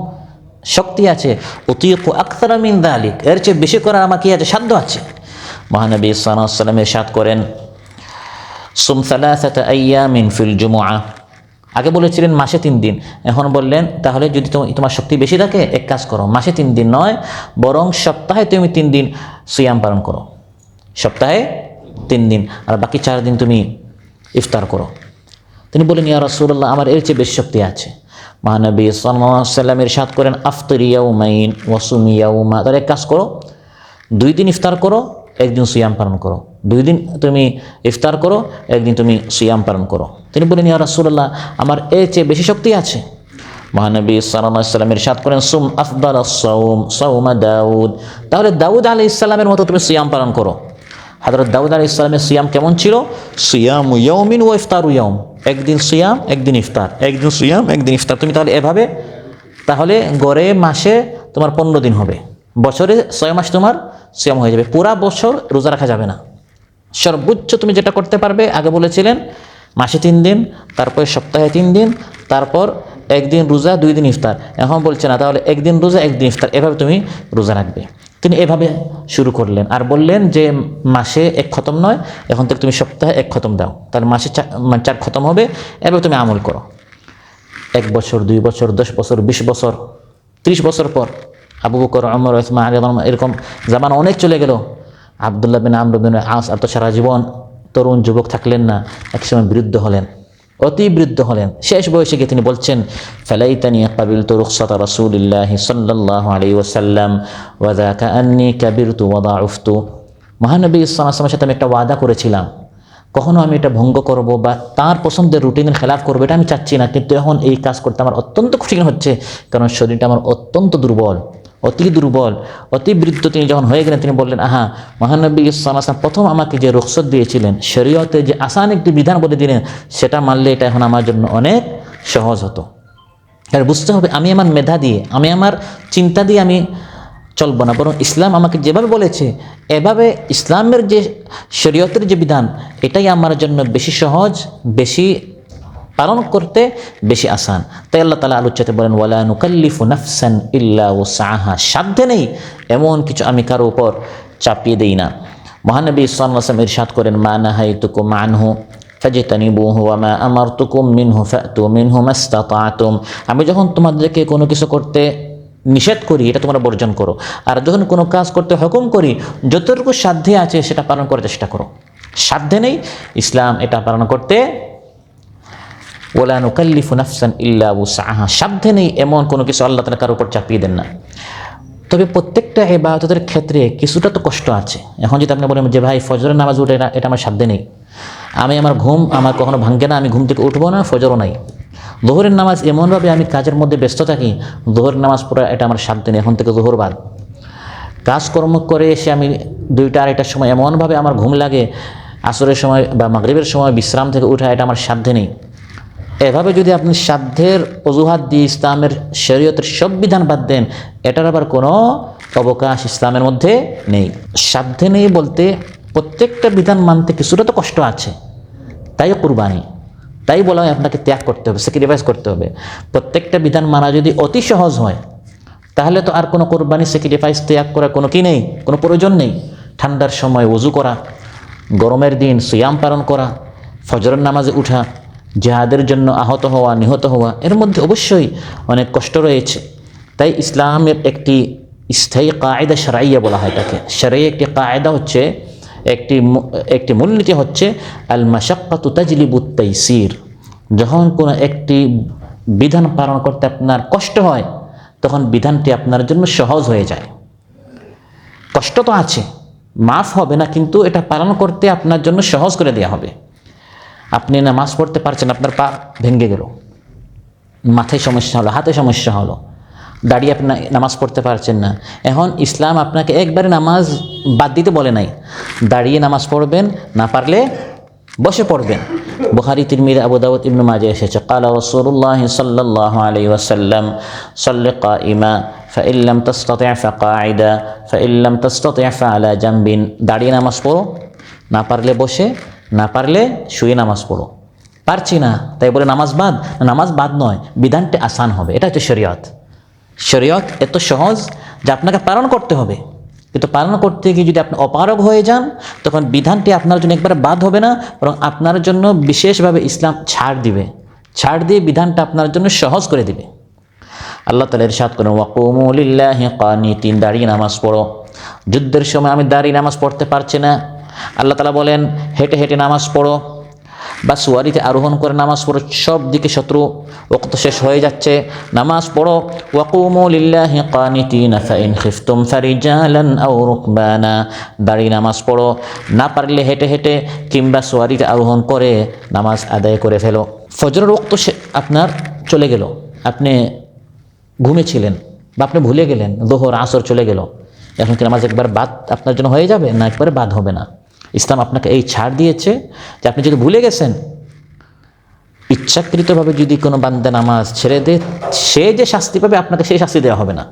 শক্তি আছে, উতীকু আকসারা মিন যালিক, এর চেয়ে বেশি করার আমার কি আছে? সাধ্য আছে। মহানবী সাল্লাল্লাহু আলাইহি ওয়াসাল্লাম ইরশাদ করেন, সুম সালাসাতা আইয়ামিন ফিল জুমআহ। আগে বলেছিলেন মাসে 3 দিন, এখন বললেন তাহলে যদি তোমার শক্তি বেশি থাকে এক কাজ করো, মাসে 3 দিন নয়, বরং সপ্তাহে তুমি 3 দিন সিয়াম পালন করো, সপ্তাহে 3 দিন, আর বাকি 4 দিন তুমি ইফতার করো। তিনি বলেন, ইয়া রাসূলুল্লাহ, আমার এর চেয়ে বেশি শক্তি আছে। মহানবী সাল্লাল্লাহু আলাইহি ওয়াসাল্লাম ইরশাদ করেন, আফতির ইয়াউমাইন ওয়া সুম ইয়াউমা। তাহলে এক কাজ করো, 2 দিন ইফতার করো, 1 দিন সিয়াম পালন করো। 2 দিন তুমি ইফতার করো, 1 দিন তুমি সিয়াম পালন করো। তিনি বলেন, ইয়া রাসূলুল্লাহ, আমার এর চেয়ে বেশি শক্তি আছে। মহানবী সাল্লাল্লাহু আলাইহি ওয়াসাল্লাম ইরশাদ করেন, সুম আফদালাস সাওম সাওমা দাউদ। তাহলে দাউদ আলাইহিস সালামের মতো তুমি সিয়াম পালন করো। হযরত দাউদ আলাইহিস সালামের সিয়াম কেমন ছিল? সিয়ামু ইয়াউমিন ওয়া ইফতারু ইয়াউম, 1 দিন সিয়াম 1 দিন ইফতার, 1 দিন সিয়াম 1 দিন ইফতার। তুমি তাহলে এভাবে, তাহলে গড়ে মাসে তোমার 15 দিন হবে, বছরে 6 মাস তোমার সিয়াম হয়ে যাবে। পুরা বছর রোজা রাখা যাবে না। সর্বোচ্চ তুমি যেটা করতে পারবে, আগে বলেছিলেন মাসে 3 দিন, তারপরে সপ্তাহে 3 দিন, তারপর 1 দিন রোজা 2 দিন ইফতার। এখন বলছে না, তাহলে 1 দিন রোজা 1 দিন ইফতার, এভাবে তুমি রোজা রাখবে। তিনি এভাবে শুরু করলেন আর বললেন যে মাসে 1 খতম নয়, এখন থেকে তুমি সপ্তাহে 1 খতম দাও, তাহলে মাসে 4 খতম হবে। এভাবে তুমি আমল করো। 1 বছর, 2 বছর, 10 বছর, 20 বছর, 30 বছর পর আবু বকর, ওমর, উসমান, আলী, এরকম জামানা অনেক চলে গেল। আব্দুল্লাহ বিন আমর বিন আস আর তো সারা জীবন তরুণ যুবক থাকলেন না, একসময় বৃদ্ধ হলেন, অতি বৃদ্ধ হলেন, শেষ বয়সে গিয়ে তিনি বলছেন, ফালাইতানি কাবিলতু রুখসাতা রাসূলিল্লাহি সাল্লাল্লাহু আলাইহি ওয়াসাল্লাম ওয়া যাকা আন্নী কাবিরতু ওয়া দাউফতু। মহানবী সাল্লাল্লাহু আলাইহি ওয়াসাল্লামের সাথে আমি একটা ওয়াদা করেছিলাম, কখনো আমি এটা ভঙ্গ করব বা তার পছন্দের রুটিনের খেলাফ করবো এটা আমি চাচ্ছি না, কিন্তু এখন এই কাজ করতে আমার অত্যন্ত কঠিন হচ্ছে, কারণ শরীরটা আমার অত্যন্ত দুর্বল, অতি দুর্বল। অতি বৃদ্ধ তিনি যখন হয়ে গেলেন, তিনি বললেন, আহা, মহানবী সাল্লাল্লাহু আলাইহি ওয়াসাল্লাম প্রথম আমাকে যে রুখসত দিয়েছিলেন, শরীয়তে যে আসান একটি বিধান বলে দিলেন, সেটা মানলে এটা এখন আমার জন্য অনেক সহজ হতো। আর বুঝতে হবে, আমি আমার মেধা দিয়ে, আমি আমার চিন্তা দিয়ে আমি চলবো না, বরং ইসলাম আমাকে যেভাবে বলেছে এভাবে ইসলামের যে শরীয়তের যে বিধান, এটাই আমার জন্য বেশি সহজ, বেশি পালন করতে বেশি আসান। তাই আল্লাহ তাআলা আলোচ্যতে বলেন, ওয়ালা নুকাল্লিফু নাফসান ইল্লা ওয়াসআহা, সাধ্যে নেই এমন কিছু আমি কারো উপর চাপিয়ে দেই না। মহানবী সাল্লাল্লাহু আলাইহি ওয়াসাল্লাম ইরশাদ করেন, মা নাহাইতুকুম আনহু ফাজতানিবুহু ওয়া মা আমারতুকুম মিনহু ফাতু মিনহু মাসতাতাতুম। আমি যখন তোমাদেরকে কোনো কিছু করতে নিষেধ করি, এটা তোমরা বর্জন করো, আর যখন কোনো কাজ করতে হুকুম করি, যতটুকু সাধ্যে আছে সেটা পালন করার চেষ্টা করো। সাধ্যে নেই, ইসলাম এটা পালন করতে, ওয়ালা নুকাল্লিফু নাফসান ইল্লা ওয়াসআহা, সাধ্যে নেই এমন কোনো কিছু আল্লাহ তাআলা কারোর উপর চাপিয়ে দেন না। তবে প্রত্যেকটা ইবাদতের ক্ষেত্রে কিছুটা তো কষ্ট আছে। এখন যদি আপনি বলেন যে ভাই ফজরের নামাজ উঠে এটা আমার সাধ্যে নেই, আমি আমার ঘুম আমার কখনো ভাঙ্গে না, আমি ঘুম থেকে উঠবো না, ফজরও নাই। যোহরের নামাজ এমনভাবে আমি কাজের মধ্যে ব্যস্ত থাকি, যোহরের নামাজ পড়া এটা আমার সাধ্য নেই, এখন থেকে যোহর বাদ। কাজকর্ম করে এসে আমি 2টা 2:30টার সময় এমনভাবে আমার ঘুম লাগে, আসরের সময় বা মাগরিবের সময় বিশ্রাম থেকে উঠা এটা আমার সাধ্যে নেই। এভাবে যদি আপনি সাধ্যের অজুহাত দিয়ে ইসলামের শরীয়তের সব বিধান বাদ দেন, এটার আবার কোনো অবকাশ ইসলামের মধ্যে নেই। সাধ্যে নেই বলতে প্রত্যেকটা বিধান মানতে কিছুটা তো কষ্ট আছে, তাই কুরবানি, তাই বলা হয় আপনাকে ত্যাগ করতে হবে, স্যাক্রিফাইস করতে হবে। প্রত্যেকটা বিধান মানা যদি অতি সহজ হয়, তাহলে তো আর কোনো কোরবানি, স্যাক্রিফাইস, ত্যাগ করার কোনো কি নেই, কোনো প্রয়োজন নেই। ঠান্ডার সময় ওযু করা, গরমের দিন সিয়াম পালন করা, ফজরের নামাজে উঠা, জিহাদের জন্য আহত হওয়া, নিহত হওয়া, এর মধ্যে অবশ্যই অনেক কষ্ট রয়েছে। তাই ইসলামের একটি স্থায়ী কায়দা শরঈয়া বলা হয় তাকে। শরঈ একটি কায়দা হচ্ছে, একটি মূলনীতি হচ্ছে আল মাশাক্কাতু তাজলিবুত তাইসির। যখন কোনো একটি বিধান পালন করতে আপনার কষ্ট হয়, তখন বিধানটি আপনার জন্য সহজ হয়ে যায়। কষ্ট তো আছে, মাফ হবে না, কিন্তু এটা পালন করতে আপনার জন্য সহজ করে দেওয়া হবে। আপনি নামাজ পড়তে পারছেন, আপনার পা ভেঙে গেল, মাথায় সমস্যা হলো, হাতে সমস্যা হলো, দাঁড়িয়ে আপনি নামাজ পড়তে পারছেন না। এখন ইসলাম আপনাকে একবারে নামাজ বাদ দিতে বলে নাই, দাঁড়িয়ে নামাজ পড়বেন, না পারলে বসে পড়বেন। বুখারী, তিরমিজি, আবু দাউদ, ইবনে মাজাহ এসেছে, ক্বালা রাসূলুল্লাহ সাল্লাল্লাহু আলাইহি ওয়াসাল্লাম সাল্লি কাইমা ফাইন লাম তাসতাতি' ফাকাঈদা ফাইন লাম তাসতাতি' ফাআলা জামবিন। দাঁড়িয়ে নামাজ পড়ো, না পারলে বসে, না পারলে শুয়ে নামাজ পড়ো। পারছি না তাই বলে নামাজ বাদ? নামাজ বাদ নয়, বিধানটি আসান হবে। এটা হচ্ছে শরীয়ত। শরীয়ত এত সহজ যে আপনাকে পালন করতে হবে, কিন্তু পালন করতে গিয়ে যদি আপনি অপারগ হয়ে যান, তখন বিধানটি আপনার জন্য একবারে বাদ হবে না, বরং আপনার জন্য বিশেষভাবে ইসলাম ছাড় দিবে, ছাড় দিয়ে বিধানটা আপনার জন্য সহজ করে দিবে। আল্লাহ তাআলা ইরশাদ করেন, ওয়াকুমু লিল্লাহি কানিতিন, দাঁড়িয়ে নামাজ পড়ো। যুদ্ধের সময় আমি দাঁড়িয়ে নামাজ পড়তে পারছি না, আল্লাহ তাআলা বলেন হেঁটে হেঁটে নামাজ পড়ো বা সুয়ারিতে আরোহণ করে নামাজ পড়ো। সব দিকে শত্রু, ওয়াক্ত শেষ হয়ে যাচ্ছে, নামাজ পড়ো। ওয়াকুমু লিল্লাহি কানিতিনা ফাইন খিফতুম ফারিজালান আও রুকবানা, দাঁড়িয়ে নামাজ পড়ো, না পারলে হেঁটে হেঁটে কিংবা সুয়ারিতে আরোহণ করে নামাজ আদায় করে ফেলো। ফজরের ওয়াক্ত আপনার চলে গেল, আপনি ঘুমেছিলেন বা আপনি ভুলে গেলেন, যোহর আসর চলে গেল, এখন কি নামাজ একবার বাদ আপনার জন্য হয়ে যাবে? না, একবারে বাদ হবে না। ইসলাম আপনাকে এই ছাড় দিয়েছে যে আপনি যদি ভুলে গেছেন, ইচ্ছাকৃতভাবে যদি কোনো বান্দা নামাজ ছেড়ে দেয়, সে যে শাস্তি পাবে আপনাকে সেই শাস্তি দেওয়া হবে না,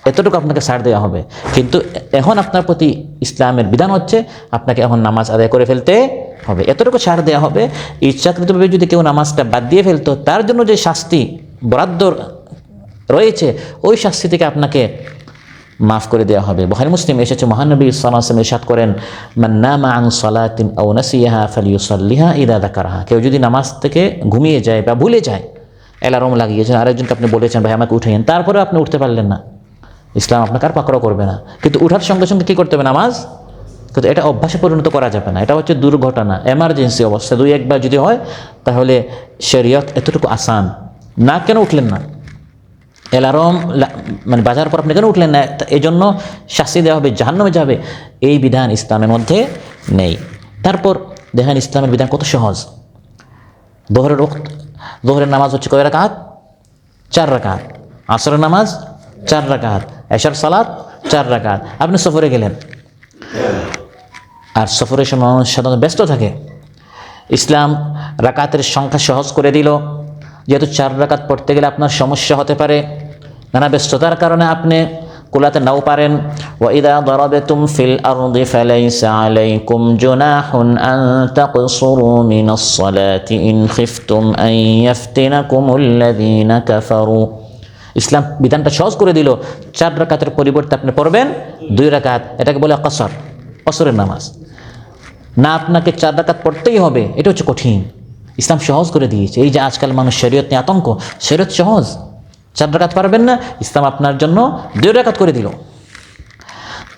এতটুকু আপনাকে ছাড় দেওয়া হবে। কিন্তু এখন আপনার প্রতি ইসলামের বিধান হচ্ছে আপনাকে এখন নামাজ আদায় করে ফেলতে হবে, এতটুকু ছাড় দেওয়া হবে। ইচ্ছাকৃতভাবে যদি কেউ নামাজটা বাদ দিয়ে ফেলতো, তার জন্য যে শাস্তি বরাদ্দ রয়েছে, ওই শাস্তি থেকে আপনাকে মাফ করে দেওয়া হবে। বুখারী মুসলিম এসেছে, মহানবী সাল্লাল্লাহু আলাইহি ওয়াসাল্লাম ইরশাদ করেন, মান নামা আন সালাতিন আও নাসিয়াহা ফালিয়ুসাল্লিহা ইযা যাকারাহা। কেউ যদি নামাজ থেকে ঘুমিয়ে যায় বা ভুলে যায়, অ্যালার্ম লাগিয়েছেন, আরেকজনকে আপনি বলেছেন ভাই আমাকে উঠাইয়েন, তারপরেও আপনি উঠতে পারলেন না, ইসলাম আপনাকে আর পাকড়াও করবে না। কিন্তু উঠার সঙ্গে সঙ্গে কী করতে হবে? নামাজ কিন্তু এটা অভ্যাসে পরিণত করা যাবে না। এটা হচ্ছে দুর্ঘটনা, এমার্জেন্সি অবস্থা, 2-1 বার যদি হয় তাহলে শরীয়ত এতটুকু আসান না। কেন উঠলেন না? অ্যালার্ম মানে বাজার পর আপনি কেন উঠলেন না? এই জন্য শাস্তি দেওয়া হবে, জাহান্নামে যাবে, এই বিধান ইসলামের মধ্যে নেই। তারপর দেখেন ইসলামের বিধান কত সহজ। যোহরের নামাজ হচ্ছে কয় রাকাত? 4 রাকাত। আসরের নামাজ 4 রাকাত। এশার সালাত 4 রাকাত। আপনি সফরে গেলেন, আর সফরের সময় মানুষ সাধারণত ব্যস্ত থাকে। ইসলাম রাকাতের সংখ্যা সহজ করে দিল, যেহেতু 4 রাকাত পড়তে গেলে আপনার সমস্যা হতে পারে, নানা ব্যস্ততার কারণে আপনি কুলাতে নাও পারেন। ওয়াইদা দারাবতুম ফিল আরদি ফালাইসা আলাইকুম জুনাহুন আন তাকসুরু মিনাস সালাতি ইন খিফতুম আন ইয়াফতিনাকুমুল্লাযীনা কাফারু। ইসলাম বিধানটা সহজ করে দিল। 4 রাকাতের পরিবর্তে আপনি পড়বেন 2 রাকাত। এটাকে বলে কসর, কসরের নামাজ। না আপনাকে 4 রাকাত পড়তেই হবে, এটা হচ্ছে কঠিন। ইসলাম সহজ করে দিয়েছে। এই যে আজকাল মানুষ শরীয়ত নিয়ে আতঙ্ক, শরীয়ত সহজ। 4 রাকাত পারবেন না, ইসলাম আপনার জন্য 2 রাকাত করে দিল।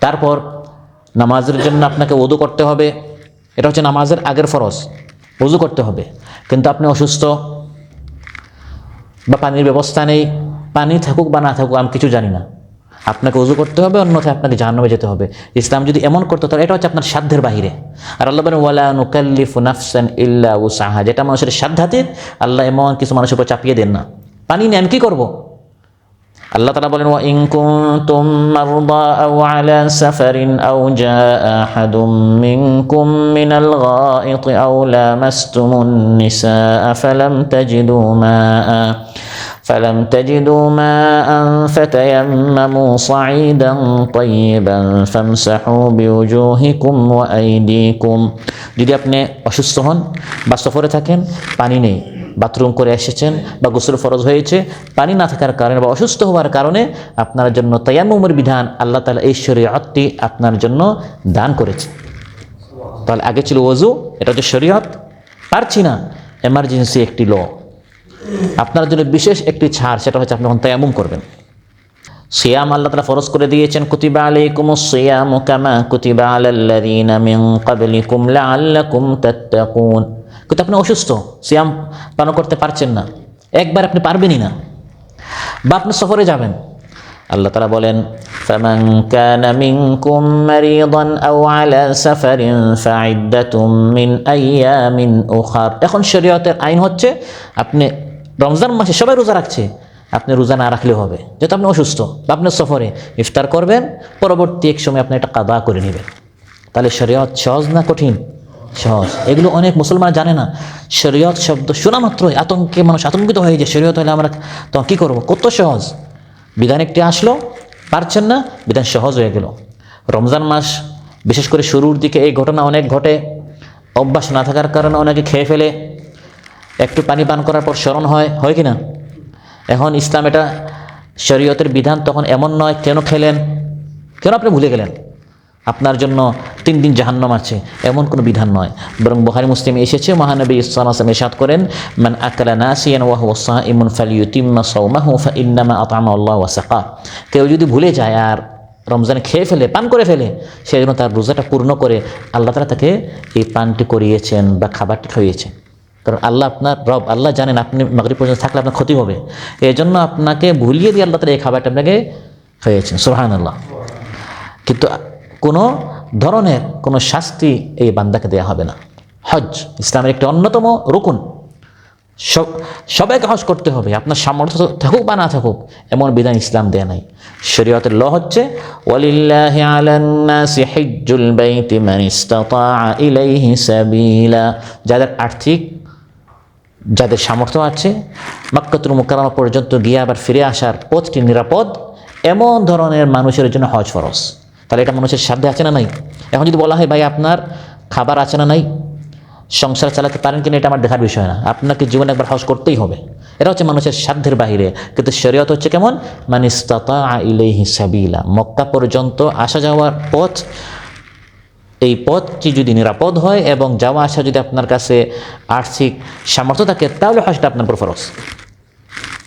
তারপর নামাজের জন্য আপনাকে ওযু করতে হবে, এটা হচ্ছে নামাজের আগের ফরজ, ওযু করতে হবে। কিন্তু আপনি অসুস্থ বা পানির ব্যবস্থা নেই, পানি থাকুক বা না থাকুক আমি কিছু জানি না, আপনাকে ওযু করতে হবে, অন্যথায় আপনাকে জাহান্নামে যেতে হবে। ইসলাম যদি এমন করতো তাহলে এটা হচ্ছে আপনার সাধ্যের বাহিরে। আর আল্লাহ বলেন ওয়ালা নুকাল্লিফু নাফসান ইল্লা উসআহা, যেটা মানুষের সাধ্যাতীত আল্লাহ এমন কিছু মানুষের উপর চাপিয়ে দেন না। পানি নেই, আমি কি করবো? আল্লাহ তাআলা বলেন ওয়া ইন কুনতুম মারদা আও আলা সাফারিন আও জাআ আহাদুম মিনকুম মিনাল গায়িত আও লামাসতুমুন নিসা فلم تجدوا ماء فتيمموا صعيدا طيبا فامسحوا بوجوهكم وأيديكم। যদি আপনি অসুস্থ হন বা সফরে থাকেন, পানি নেই, বাথরুম করে এসেছেন বা গোসল ফরজ হয়েছে, পানি না থাকার কারণে বা অসুস্থ হওয়ার কারণে আপনার জন্য তায়াম্মুমের বিধান আল্লাহ তাআলা এই শরীয়তটি আপনার জন্য দান করেছে। তাহলে আগে ছিল ওযু, এটা হচ্ছে শরীয়ত, পারছি না, এমার্জেন্সি একটি ল, আপনার জন্য বিশেষ একটি ছাড়, সেটা হচ্ছে আপনি যখন তায়াম্মুম করবেন। সিয়াম আল্লাহ তাআলা ফরজ করে দিয়েছেন, কুতিবা আলাইকুমুস সিয়ামু কামা কুতিবা আলাল্লাযীনা মিন ক্বাবলিকুম লাআল্লাকুম তাত্তাকুন। কিন্তু আপনি অসুস্থ, সিয়াম পালন করতে পারছেন না, একবার আপনি পারবেনই না, বা আপনি সফরে যাবেন, আল্লাহ তাআলা বলেন ফামান কানা মিনকুম মারিদান আও আলা সাফারিন ফাইদ্দাতুম মিন আইয়ামিন উখার। এখন শরীয়তের আইন হচ্ছে আপনি রমজান মাসে সবাই রোজা রাখছে, আপনি রোজা না রাখলেও হবে, যেহেতু আপনি অসুস্থ বা আপনি সফরে, ইফতার করবেন, পরবর্তী এক সময় আপনি এটা কাদা করে নেবেন। তাহলে শরীয়ত সহজ না কঠিন? সহজ। এগুলো অনেক মুসলমান জানে না। শরীয়ত শব্দ শোনা মাত্রই আতঙ্কে মানুষ আতঙ্কিত হয়ে যায়, শরীয়ত হলে আমরা তো কী করবো, কত সহজ। বিধান একটি আসলো, পারছেন না, বিধান সহজ হয়ে গেল। রমজান মাস বিশেষ করে শুরুর দিকে এই ঘটনা অনেক ঘটে, অভ্যাস না থাকার কারণে অনেকে খেয়ে ফেলে, একটু পানি পান করার পর স্মরণ হয় কি না? এখন ইসলাম এটা শরীয়তের বিধান তখন এমন নয় কেন খেলেন, কেন আপনি ভুলে গেলেন, আপনার জন্য 3 দিন জাহান্নাম আছে, এমন কোনো বিধান নয়। বরং বুখারী মুসলিমে এসেছে, মহানবী সাল্লাল্লাহু আলাইহি ওয়াসাল্লাম ইরশাদ করেন মান আকালা নাসিয়ান ওয়া হুয়া সাইমুন ফালিয়ুতিম্মা সাওমাহু ফাইন্নামা আত'আমাহু আল্লাহু ওয়া সাকা। কেউ যদি ভুলে যায় আর রমজানে খেয়ে ফেলে, পান করে ফেলে, সেই জন্য তার রোজাটা পূর্ণ করে আল্লাহ তাআলা তাকে এই পানটি করিয়েছেন বা খাবারটি খাইয়েছেন। কারণ আল্লাহ আপনার রব, আল্লাহ জানেন আপনি মাগরিব পর্যন্ত থাকলে আপনার ক্ষতি হবে, এই জন্য আপনাকে ভুলিয়ে দিয়ে আল্লাহ তাআলা এই খাবারটা আপনাকে খাইয়েছেন। সুবহানাল্লাহ। কিন্তু কোনো ধরনের কোনো শাস্তি এই বান্দাকে দেয়া হবে না। হজ ইসলামের একটি অন্যতম রুকুন, সবাইকে হজ করতে হবে, আপনার সামর্থ্য থাকুক বা না থাকুক, এমন বিধান ইসলাম দেয়া নাই। শরীয়তের ল হচ্ছে ওয়ালিল্লাহি আলান নাসি হিজ্জুল বাইতি মান ইসতাতাআ ইলাইহি সাবিলা। যাদের আর্থিক, যাদের সামর্থ্য আছে, মক্কাতুল মুকাররমা পর্যন্ত গিয়ে আবার ফিরে আসার পথটি নিরাপদ, এমন ধরনের মানুষের জন্য হজ ফরজ। তাহলে এটা মানুষের সাধ্যে আছে না নাই? এখন যদি বলা হয় ভাই আপনার খাবার আছে না নাই, সংসার চালাতে পারেন কিনা, এটা আমার দেখার বিষয় না, আপনাকে জীবনে একবার হজ করতেই হবে। এটা হচ্ছে মানুষের সাধ্যের বাহিরে। কিন্তু শরীয়ত হচ্ছে কেমন, মান ইসতাতাআ ইলাইহি সাবিলা, মক্কা পর্যন্ত আসা যাওয়ার পথ, এই পথটি যদি নিরাপদ হয় এবং যাওয়া আসা যদি আপনার কাছে আর্থিক সামর্থ্য থাকে, তাহলে হজটা আপনার উপর ফরজ।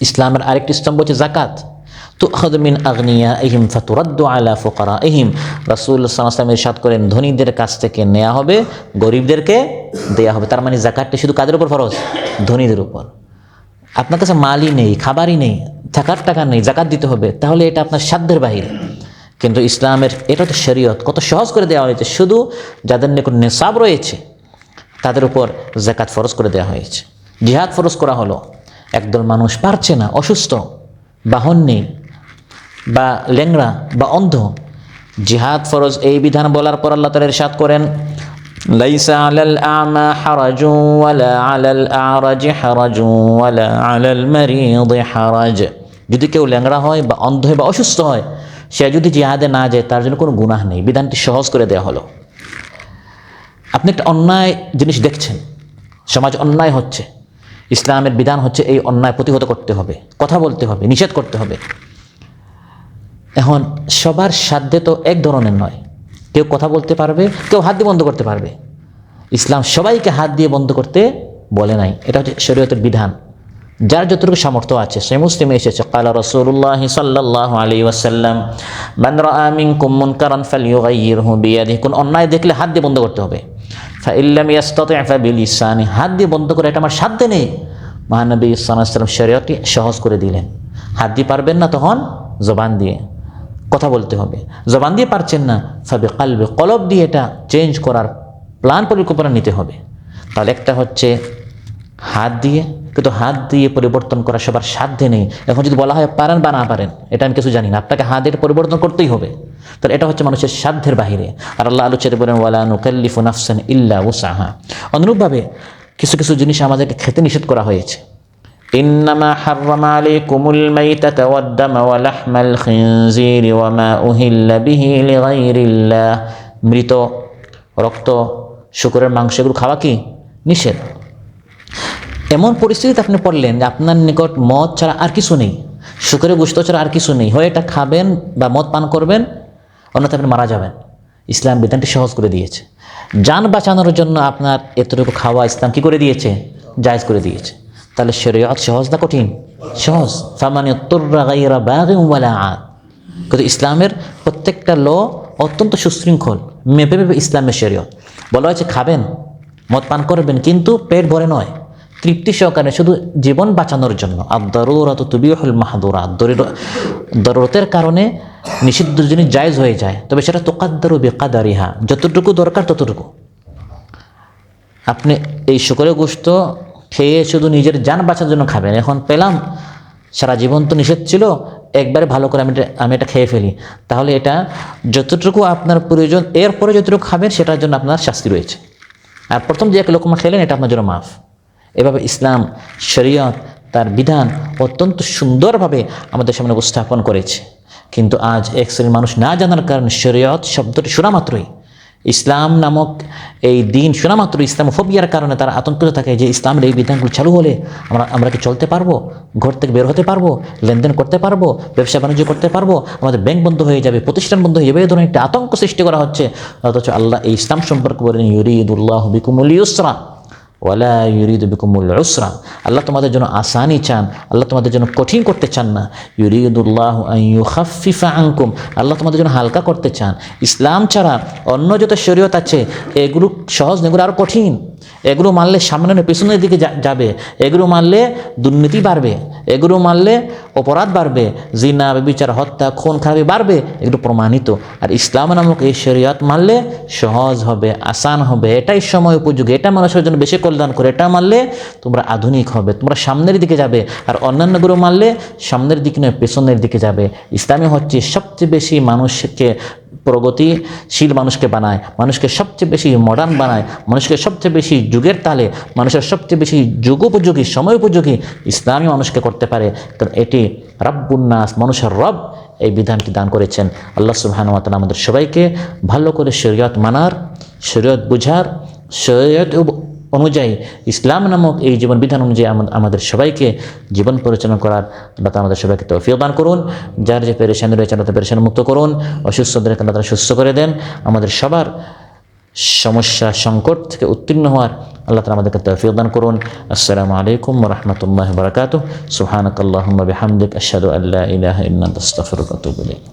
ইসলামের আরেকটি স্তম্ভ হচ্ছে জাকাত। তুখাযু মিন আগনিয়াইহিম ফাতুরাদ্দু আলা ফুকারাইহিম। রাসূলুল্লাহ সাল্লাল্লাহু আলাইহি ওয়াসাল্লাম ইরশাদ করেন, ধনীদের কাছ থেকে নেওয়া হবে, গরিবদেরকে দেয়া হবে। তার মানে যাকাতটা শুধু কাদের উপর ফরজ? ধনীদের উপর। আপনার কাছে মালই নেই, খাবারই নেই, থাকার টাকা নেই, যাকাত দিতে হবে, তাহলে এটা আপনার সাধ্যের বাহিরে। কিন্তু ইসলামের এটা তো শরীয়ত, কত সহজ করে দেওয়া হয়েছে। শুধু যাদের নিকট নিসাব রয়েছে তাদের উপর যাকাত ফরজ করে দেওয়া হয়েছে। জিহাদ ফরজ করা হলো, একদল মানুষ পারছে না, অসুস্থ, বাহন নেই, বা ল্যাংড়া বা অন্ধ, জিহাদ ফরজ এই বিধান বলার পর আল্লাহ তাআলা ইরশাদ করেন, লাইসা আলাল আ'মা হারাজুন ওয়ালা আলাল আ'রাজি হারাজুন ওয়ালা আলাল মারিদি হারাজ। যদি কেউ ল্যাংড়া হয় বা অন্ধ হয় বা অসুস্থ হয়, সে যদি জিহাদে না যায় তার জন্য কোনো গুনাহ নেই। বিধানটি সহজ করে দেওয়া হলো। আপনি একটা অন্যায় জিনিস দেখছেন, সমাজ অন্যায় হচ্ছে, ইসলামের বিধান হচ্ছে এই অন্যায় প্রতিহত করতে হবে, কথা বলতে হবে, নিষেধ করতে হবে। এখন সবার সাধ্যে তো এক ধরনের নয়, কেউ কথা বলতে পারবে, কেউ হাত দিয়ে বন্ধ করতে পারবে। ইসলাম সবাইকে হাত দিয়ে বন্ধ করতে বলে নাই, এটা হচ্ছে শরীয়তের বিধান। যার যতটুকু সামর্থ্য আছে, সে মুসলিমে এসেছে, ক্বালা রাসূলুল্লাহ সাল্লাল্লাহু আলাইহি ওয়াসাল্লাম মান রাআ মিনকুম মুনকারান ফালইয়ুগাইয়িরহু বিয়াদিহি। কোন অন্যায় দেখলে হাত দিয়ে বন্ধ করতে হবে। ফাইল্লাম ইয়াস্তাতি' ফাবিলিসানি, হাত দিয়ে বন্ধ করে এটা আমার সাধ্যে নেই। মহানবী সাল্লাল্লাহু আলাইহি ওয়াসাল্লাম শরীয়তটি সহজ করে দিলেন। হাত দিয়ে পারবেন না, তখন জবান দিয়ে কথা বলতে হবে। জবান দিয়ে পারছেন না, ফাবিকালবি, কলব দিয়ে এটা চেঞ্জ করার প্ল্যান পরিকল্পনা নিতে হবে। তাহলে একটা হচ্ছে হাত দিয়ে, কিন্তু হাত দিয়ে পরিবর্তন করা সবার সাধ্যে নেই। এখন যদি বলা হয় পারেন বা না পারেন, এটা আমি কিছু জানি না, আপনাকে হাতের পরিবর্তন করতেই হবে, তাহলে এটা হচ্ছে মানুষের সাধ্যের বাহিরে। আর আল্লাহ আলোচনা বলেন, ওয়ালা নুকাল্লিফু নাফসান ইল্লা উসআহা। অনুরূপভাবে কিছু কিছু জিনিস আমাদেরকে খেতে নিষেধ করা হয়েছে। ইন্নামা হাররামা আলাইকুমুল মাইতাতা ওয়াদ-দামা ওয়া লাহমাল খিনজিরি ওয়া মা উহিল্লা বিহি লিগাইরিল্লাহ। মৃত, রক্ত, শূকরের মাংস, এগুলো খাওয়া কি নিষেধ। এমন পরিস্থিতিতে আপনি পড়লেন যে আপনার নিকট মদ ছাড়া আর কিছু নেই, শূকরের গোশত ছাড়া আর কিছু নেই, হয় এটা খাবেন বা মদ পান করবেন, অন্যথায় আপনি মারা যাবেন। ইসলাম বিধানটি সহজ করে দিয়েছে। জান বাঁচানোর জন্য আপনার এতটুকু খাওয়া ইসলাম কি করে দিয়েছে? জায়েজ করে দিয়েছে। তাহলে শরীয়ত সহজ না কঠিন? সহজ। ফামান ইয়াত্তুররা গায়রা বাগিন ওয়ালা আদ। কিন্তু ইসলামের প্রত্যেকটা ল অত্যন্ত সুশৃঙ্খল, মেপে মেপে ইসলামের শরীয়ত। বলা হয়েছে খাবেন, মদ পান করবেন, কিন্তু পেট ভরে নয়, তৃপ্তি সহকারে, শুধু জীবন বাঁচানোর জন্য। আদ-দারুরাতু তুবিহুল মাহদুরাত। দরুরতের কারণে নিষিদ্ধ জিনিস জায়েজ হয়ে যায়, তবে সেটা তুকাদ্দারু বিকাদারিহা, যতটুকু দরকার ততটুকু। আপনি এই শূকরের গোশত খেয়ে শুধু নিজের জান বাঁচার জন্য খাবেন, এখন পেলাম, সারা জীবন তো নিষেধ ছিল, একবারে ভালো করে আমি এটা খেয়ে ফেলি, তাহলে এটা যতটুকু আপনার প্রয়োজন, এরপরে যতটুকু খাবেন সেটার জন্য আপনার শাস্তি রয়েছে। আর প্রথম যে এক লোকমা খেলেন, এটা আপনার জন্য মাফ। এভাবে ইসলাম শরীয়ত তার বিধান অত্যন্ত সুন্দরভাবে আমাদের সামনে উপস্থাপন করেছে। কিন্তু আজ এক শ্রেণীর মানুষ না জানার কারণে শরীয়ত শব্দটি শোনা মাত্রই, ইসলাম নামক এই দিন শোনা মাত্র ইসলামোফোবিয়ার কারণে তারা আতঙ্কিত থাকে যে ইসলামের এই বিধানগুলো চালু হলে আমরা কি চলতে পারবো, ঘর থেকে বের হতে পারবো, লেনদেন করতে পারবো, ব্যবসা বাণিজ্য করতে পারবো, আমাদের ব্যাংক বন্ধ হয়ে যাবে, প্রতিষ্ঠান বন্ধ হয়ে যাবে, এই ধরনের একটা আতঙ্ক সৃষ্টি করা হচ্ছে। অথচ আল্লাহ এই ইসলাম সম্পর্কে বলেন, ইউরিদুল্লাহু বিকুমুল ইউসরা ওয়ালা ইউরিদু বিকুমুল উসরা। আল্লাহ তোমাদের জন্য আসানি চান, আল্লাহ তোমাদের জন্য কঠিন করতে চান না। ইউরিদুল্লাহু আন ইউখাফফিফা আনকুম, আল্লাহ তোমাদের জন্য হালকা করতে চান। ইসলাম ছাড়া অন্য যত শরীয়ত আছে এগুলো সহজ না, এগুলো আরও কঠিন। এগুলো মানলে সামনে পেছনের দিকে যাবে, এগুলো মানলে দুর্নীতি বাড়বে, এগুলো মানলে অপরাধ বাড়বে, জিনা, ব্যভিচার, হত্যা, খুন খারাপি বাড়বে, এগুলো প্রমাণিত। আর ইসলাম নামক এই শরীয়ত মানলে সহজ হবে, আসান হবে, এটাই সময় উপযোগী, এটা মানুষের জন্য বেশি কল্যাণ করে, এটা মানলে তোমরা আধুনিক হবে, তোমরা সামনের দিকে যাবে। আর অন্যান্যগুলো মানলে সামনের দিকে নয়, পেছনের দিকে যাবে। ইসলামী হচ্ছে সবচেয়ে বেশি মানুষকে প্রগতিশীল মানুষকে বানায়, মানুষকে সবচেয়ে বেশি মডার্ন বানায়, মানুষকে সবচেয়ে বেশি যুগের তালে, মানুষের সবচেয়ে বেশি যুগোপযোগী, সময় উপযোগী ইসলামী মানুষকে করতে পারে। কারণ এটি রাব্বুন নাস, মানুষের রব, এই বিধানটি দান করেছেন। আল্লাহ সুবহানাহু ওয়া তাআলা আমাদের সবাইকে ভালো করে শরীয়ত মানার, শরীয়ত বুঝার, শরীয়ত অনুযায়ী ইসলাম নামক এই জীবন বিধান অনুযায়ী আমাদের সবাইকে জীবন পরিচালনা করার আল্লাহ আমাদের সবাইকে তৌফিক দান করুন। যার যে পেরেশানি রয়েছে আল্লাহ পেরেশানি মুক্ত করুন, অসুস্থদেরকে আল্লাহ সুস্থ করে দেন। আমাদের সবার সমস্যা সংকট থেকে উত্তীর্ণ হওয়ার আল্লাহ তাআলা আমাদেরকে তৌফিক দান করুন। আসসালামু আলাইকুম ওয়া রাহমাতুল্লাহি ওয়া বারাকাতুহু। সুবহানাকাল্লাহুম্মা বিহামদিক আশহাদু আল্লা ইলাহা ইল্লা আনতা আস্তাগফিরুকা ওয়া আতুবু ইলাইক।